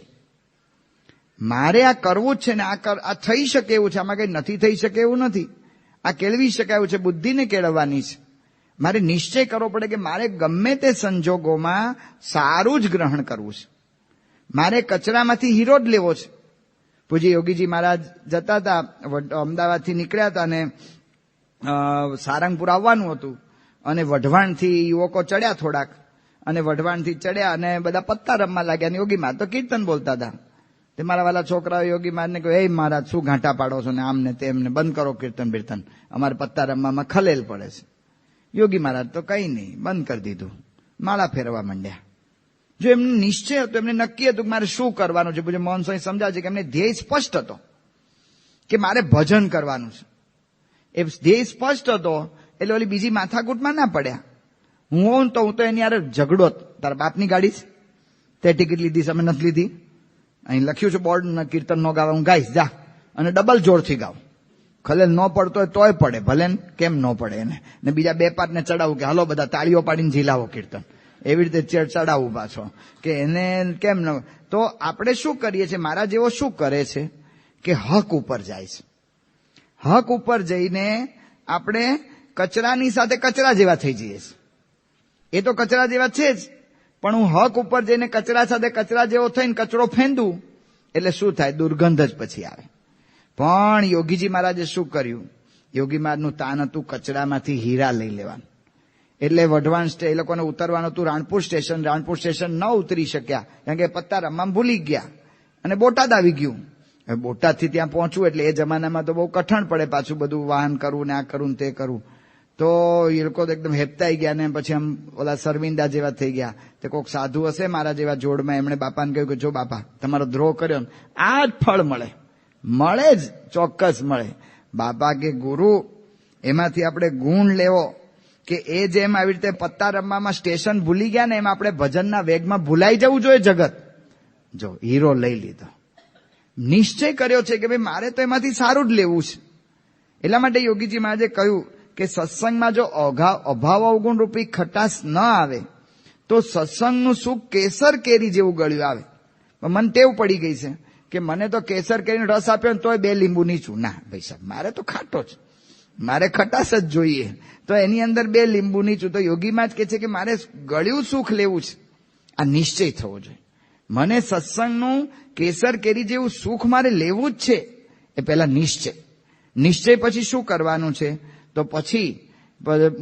મારે આ કરવું જ છે ને આ થઈ શકે એવું છે, આમાં કઈ નથી થઈ શકે એવું નથી. આ કેળવી શકાય એવું છે, બુદ્ધિને કેળવવાની છે. મારે નિશ્ચય કરવો પડે કે મારે ગમે તે સંજોગોમાં સારું જ ગ્રહણ કરવું છે. મારે કચરામાંથી હીરો જ લેવો છે. પૂજ્ય યોગીજી મહારાજ જતા હતા, અમદાવાદથી નીકળ્યા હતા અને સારંગપુર આવવાનું હતું અને વઢવાણથી યુવકો ચડ્યા થોડાક, અને વઢવાણથી ચડ્યા અને બધા પત્તા રમવા લાગ્યા અને યોગી મહારાજ તો કીર્તન બોલતા હતા. તે મારા વાલા છોકરાઓ યોગી મહારાજને કહ્યું, એ મહારાજ શું ઘાંટા પાડો છો ને આમને તેમને, બંધ કરો કીર્તન બીર્તન, અમારે પત્તા રમવામાં ખલેલ પડે છે. યોગી મહારાજ તો કઈ નહીં, બંધ કરી દીધું, માળા ફેરવા માંડ્યા. જો એમને નિશ્ચય હતો, એમને નક્કી હતું કે મારે શું કરવાનું છે. પૂજ્ય મોહન સ્વામી સમજાવે છે કે એમને ધ્યેય સ્પષ્ટ હતો કે મારે ભજન કરવાનું છે. એ ધ્યેય સ્પષ્ટ હતો એટલે ઓલી બીજી માથાકૂટમાં ના પડ્યા. હું તો એની યાર ઝઘડો, તારા બાપની ગાડી છે, તે ટિકિટ લીધી છે, અમે નથી લીધી, અહીં લખ્યું છે બોર્ડ, કીર્તન ન ગાવા, હું ગાઈશ, જા અને ડબલ જોરથી ગાવ, ખલેલ ન પડતો હોય તોય પડે, ભલે કેમ ન પડે એને. ને બીજા 2-5 ને ચડાવું કે હાલો બધા તાળીઓ પાડીને ઝીલાવો કીર્તન, એવી રીતે ચડાવવું પાછો કે એને કેમ ન. તો આપણે શું કરીએ છીએ? મારા જેવો શું કરે છે કે હક ઉપર જાય છે. હક ઉપર જઈને આપણે કચરાની સાથે કચરા જેવા થઈ જઈએ છીએ. એ તો કચરા જેવા છે જ, પણ હું હક ઉપર જઈને કચરા સાથે કચરા જેવો થઈને કચરો ફેંદું એટલે શું થાય? દુર્ગંધ જ પછી આવે. પણ યોગીજી મહારાજે શું કર્યું? યોગી મહારાજનું તાન હતું કચરામાંથી હીરા લઈ લેવાનું. એટલે વઢવાણ એ લોકોને ઉતરવાનું હતું રાણપુર સ્ટેશન ન ઉતરી શક્યા કારણ કે પત્તા રમવા ભૂલી ગયા અને બોટાદ આવી ગયું. હવે બોટાદથી ત્યાં પહોંચવું એટલે એ જમાનામાં તો બહુ કઠણ પડે, પાછું બધું વાહન કરવું ને આ કરવું ને તે કરવું. તો એ લોકો તો એકદમ હેપતાઈ ગયા ને પછી આમ ઓલા શર્મિંદા જેવા થઈ ગયા. તે કોઈક સાધુ હશે મારા જેવા જોડમાં, એમણે બાપાને કહ્યું કે જો બાપા તમારો દ્રોહ કર્યો ને આ જ ફળ મળે જ, ચોક્કસ મળે. બાપા કે ગુરુ એમાંથી આપણે ગુણ લેવો કે એ જેમ આવી રીતે પત્તા રમવામાં સ્ટેશન ભૂલી ગયા ને એમ આપણે ભજનના વેગમાં ભૂલાઈ જવું જોઈએ જગત. જો હીરો લઈ લીધો, નિશ્ચય કર્યો છે કે ભાઈ મારે તો એમાંથી સારું જ લેવું છે. એટલા માટે યોગીજી મહારાજે કહ્યું કે સત્સંગમાં જો અભાવ અવગુણ રૂપી ખટાશ ન આવે તો સત્સંગનું સુખ કેસર કેરી જેવું ગળ્યું આવે. પણ મને ટેવ પડી ગઈ છે કે મને તો કેસર કેરીનો રસ આપ્યો ને તોય 2 લીંબુ નીચું. ના ભાઈ સાહેબ, મારે તો ખાટો જ, મારે ખટાશ જ જોઈએ, તો એની અંદર 2 લીંબુ નીચું. તો યોગીમાં જ કહે છે કે મારે ગળ્યું સુખ લેવું છે. આ નિશ્ચય થવો જોઈએ. મને સત્સંગનું કેસર કેરી જેવું સુખ મારે લેવું જ છે. એ પહેલા નિશ્ચય પછી શું કરવાનું છે? તો પછી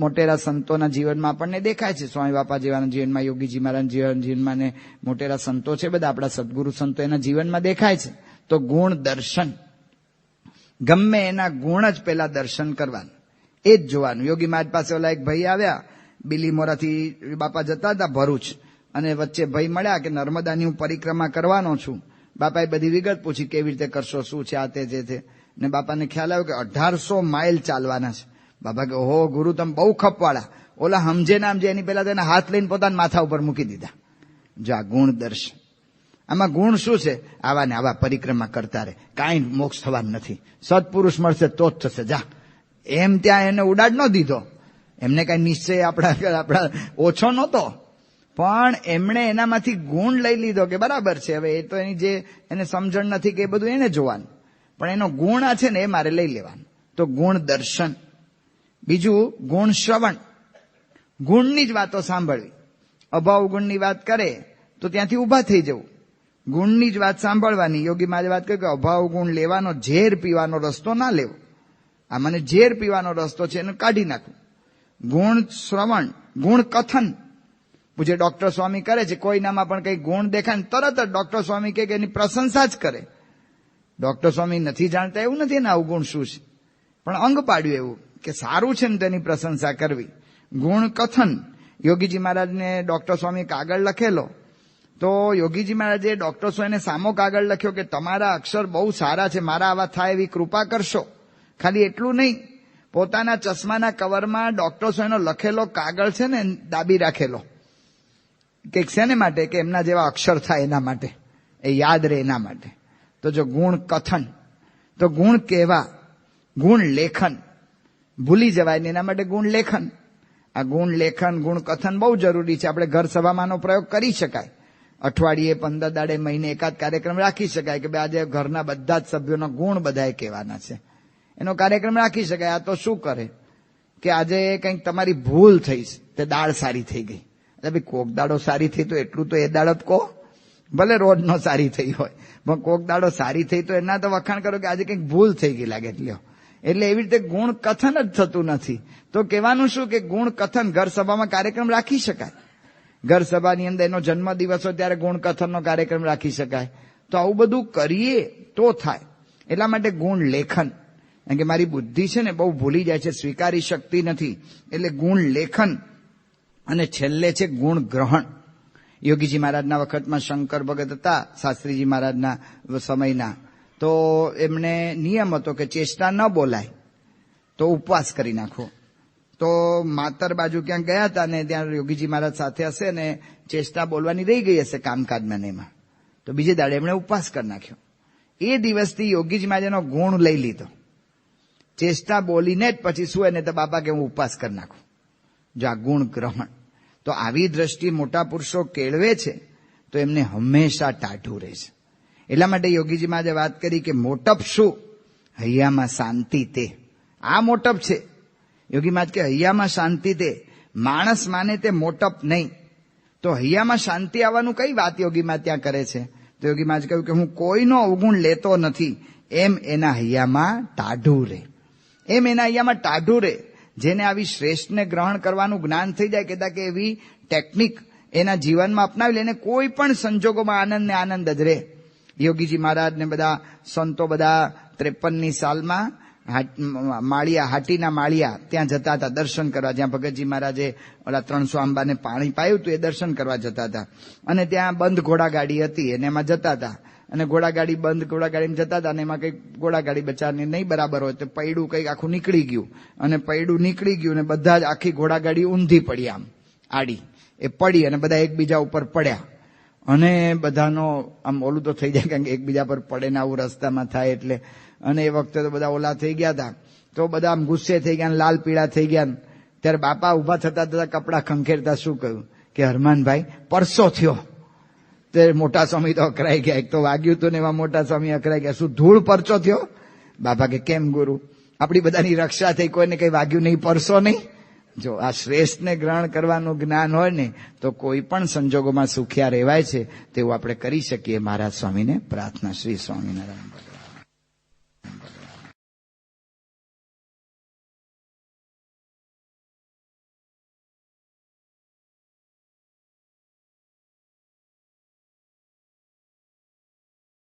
મોટેરા સંતોના જીવનમાં આપણને દેખાય છે, સ્વામી બાપા જેવાના જીવનમાં, યોગીજી મહારાજના જીવનમાં ને મોટેરા સંતો છે બધા આપણા સદગુરુ સંતો, એના જીવનમાં દેખાય છે. તો ગુણ દર્શન, ગમે એના ગુણ જ પેલા દર્શન કરવાનું, એ જ જોવાનું. યોગી મહારાજ પાસે ઓલા એક ભાઈ આવ્યા, બિલીમોરાથી બાપા જતા હતા ભરૂચ, અને વચ્ચે ભાઈ મળ્યા કે નર્મદાની હું પરિક્રમા કરવાનો છું. બાપાએ બધી વિગત પૂછી, કેવી રીતે કરશો, શું છે, આ તે જે છે. ને બાપાને ખ્યાલ આવ્યો કે 1800 માઇલ ચાલવાના છે. બાપા કે ઓહો ગુરુ તમે બહુ ખપવાળા. ઓલા સમજે નામ જે એની પહેલા તેના હાથ લઈને પોતાના માથા ઉપર મૂકી દીધા. જો આ ગુણ દર્શન. આમાં ગુણ શું છે? આવા ને આવા પરિક્રમા કરતા રહે, કાંઈ મોક્ષ થવાનું નથી, સત્પુરુષ મળશે તો જ થશે. જા એમ ત્યાં એને ઉડાડ ન દીધો. એમને કઈ નિશ્ચય આપણા ઓછો નહોતો, પણ એમણે એનામાંથી ગુણ લઈ લીધો કે બરાબર છે, હવે એ તો એની જે એને સમજણ નથી કે એ બધું એને જોવાનું, પણ એનો ગુણ આ છે ને એ મારે લઈ લેવાનું. તો ગુણ દર્શન. બીજું ગુણ શ્રવણ, ગુણની જ વાતો સાંભળવી. અભાવ ગુણની વાત કરે તો ત્યાંથી ઉભા થઈ જવું, ગુણની જ વાત સાંભળવાની. યોગી મહારાજે વાત કરી કે અભાવ ગુણ લેવાનો, ઝેર પીવાનો રસ્તો ના લેવો. આ મને ઝેર પીવાનો રસ્તો છે એને કાઢી નાખવું. ગુણ શ્રવણ, ગુણ કથન. પૂછે ડોક્ટર સ્વામી કરે છે, કોઈનામાં પણ કઈ ગુણ દેખાય ને તરત જ ડોક્ટર સ્વામી કે એની પ્રશંસા જ કરે. ડોક્ટર સ્વામી નથી જાણતા એવું નથી ને અવગુણ શું છે, પણ અંગ પાડ્યું એવું કે સારું છે ને તેની પ્રશંસા કરવી. ગુણ કથન. યોગીજી મહારાજને ડોક્ટર સ્વામી કાગળ લખેલો, તો યોગીજી મહારાજે ડોક્ટર સ્વામીને સામો કાગળ લખ્યો કે તમારા અક્ષર બહુ સારા છે, મારા આવા થાય એવી કૃપા કરશો. ખાલી એટલું નહીં, પોતાના ચશ્માના કવરમાં ડોક્ટર સ્વામીનો લખેલો કાગળ છે ને દાબી રાખેલો, કે શેને માટે? કે એમના જેવા અક્ષર થાય એના માટે, એ યાદ રહે એના માટે. તો જો ગુણ કથન, તો ગુણ કહેવા, ગુણ લેખન. ભૂલી જવાય ને એના માટે ગુણ લેખન. આ ગુણ લેખન, ગુણ કથન બહુ જરૂરી છે. આપણે ઘર સભામાંનો પ્રયોગ કરી શકાય. અઠવાડિયે 15 દાડે મહિને એકાદ કાર્યક્રમ રાખી શકાય કે ભાઈ આજે ઘરના બધા જ સભ્યોના ગુણ બધાએ કહેવાના છે, એનો કાર્યક્રમ રાખી શકાય. આ તો શું કરે કે આજે કંઈક તમારી ભૂલ થઈ, તે દાળ સારી થઈ ગઈ. ભાઈ કોક દાડો સારી થઈ તો એટલું તો એ દાડો કહો, ભલે રોજ નો સારી થઈ હોય, પણ કોક દાડો સારી થઈ તો એના તો વખાણ કરો કે આજે કંઈક ભૂલ થઈ ગઈ લાગે. એટલે એવી રીતે ગુણ કથન જ થતું નથી. તો કહેવાનું શું કે ગુણ કથન ઘર સભામાં કાર્યક્રમ રાખી શકાય. ઘર સભાની અંદર એનો જન્મ દિવસ હોય ત્યારે ગુણ કથનનો કાર્યક્રમ રાખી શકાય. તો આવું બધું કરીએ તો થાય. એટલા માટે ગુણ લેખન, કારણ કે મારી બુદ્ધિ છે ને બહુ ભૂલી જાય છે, સ્વીકારી શકતી નથી, એટલે ગુણ લેખન. અને છેલ્લે છે ગુણ ગ્રહણ. યોગીજી મહારાજના વખતમાં શંકર ભગત હતા, શાસ્ત્રીજી મહારાજના સમયના, તો એમને નિયમ હતો કે ચેષ્ટા ન બોલાય તો ઉપવાસ કરી નાખો. તો માતર બાજુ ક્યાંક ગયા હતા ને ત્યાં યોગીજી મહારાજ સાથે હશે ને ચેષ્ટા બોલવાની રહી ગઈ હશે કામકાજમાં ને એમાં, તો બીજે દાડે એમણે ઉપવાસ કરી નાખ્યો. એ દિવસથી યોગીજી મહારાજનો ગુણ લઈ લીધો. ચેષ્ટા બોલીને જ પછી શું એને તો બાપા કે હું ઉપવાસ કરી નાખું. જો આ ગુણ ગ્રહણ. તો આવી દ્રષ્ટિ મોટા પુરુષો કેળવે છે તો એમને હંમેશા ટાઢું રહે છે. એટલા માટે યોગીજી મહારાજે વાત કરી કે મોટપ શું? હૈયામાં શાંતિ તે. આ મોટપ છે. યોગી મહારાજ કે હૈયામાં શાંતિ તે, માણસ માને તે મોટપ નહીં. તો હૈયામાં શાંતિ આવવાનું કઈ વાત યોગી મહારાજ ત્યાં કરે છે? તો યોગી મહારાજ કહ્યું કે હું કોઈનો અવગુણ લેતો નથી, એમ એના હૈયામાં ટાઢું રહે. એમ એના હૈયામાં ટાઢું રહે. જેને આવી શ્રેષ્ઠને ગ્રહણ કરવાનું જ્ઞાન થઈ જાય, કહેતા કે એવી ટેકનિક એના જીવનમાં અપનાવી લે, કોઈ પણ સંજોગોમાં આનંદ ને આનંદ જ રહે. યોગીજી મહારાજ ને બધા સંતો બધા 53ની સાલમાં માળિયા, હાટીના માળિયા ત્યાં જતા હતા દર્શન કરવા, જ્યાં ભગતજી મહારાજે ઓલા 300 આંબાને પાણી પાયું હતું એ દર્શન કરવા જતા હતા. અને ત્યાં બંધ ઘોડાગાડી હતી અને એમાં જતા હતા. અને ઘોડાગાડી બંધ ઘોડાગાડીમાં જતા હતા અને એમાં કંઈક ઘોડાગાડી બચારાને નહીં બરાબર હોય તો પૈડું કંઈક આખું નીકળી ગયું. અને પૈડું નીકળી ગયું અને બધા જ આખી ઘોડાગાડી ઊંધી પડી, આમ આડી એ પડી અને બધા એકબીજા ઉપર પડ્યા. અને બધાનો આમ ઓલું તો થઈ જાય, કારણ કે એકબીજા પર પડે ને આવું રસ્તામાં થાય એટલે. અને એ વખતે તો બધા ઓલા થઈ ગયા હતા, તો બધા આમ ગુસ્સે થઈ ગયા, લાલ પીળા થઈ ગયા. ત્યારે બાપા ઉભા થતા થતા કપડા ખંખેરતા શું કહ્યું કે હરમાનભાઈ પરસો થયો. તે મોટા સ્વામી તો અકરાઈ ગયા, એક તો વાગ્યું હતું ને એમાં મોટા સ્વામી અકરાઈ ગયા, શું ધૂળ પરચો થયો? બાપા કે કેમ ગુરુ, આપણી બધાની રક્ષા થઈ, કોઈને કઈ વાગ્યું નહીં, પરસો નહીં. જો આ શ્રેષ્ઠને ગ્રહણ કરવાનું જ્ઞાન હોય ને તો કોઈ પણ સંજોગોમાં સુખિયા રહેવાય છે તેવું આપણે કરી શકીએ. મહારાજ સ્વામીને પ્રાર્થના. શ્રી સ્વામિનારાયણ ભગવાન.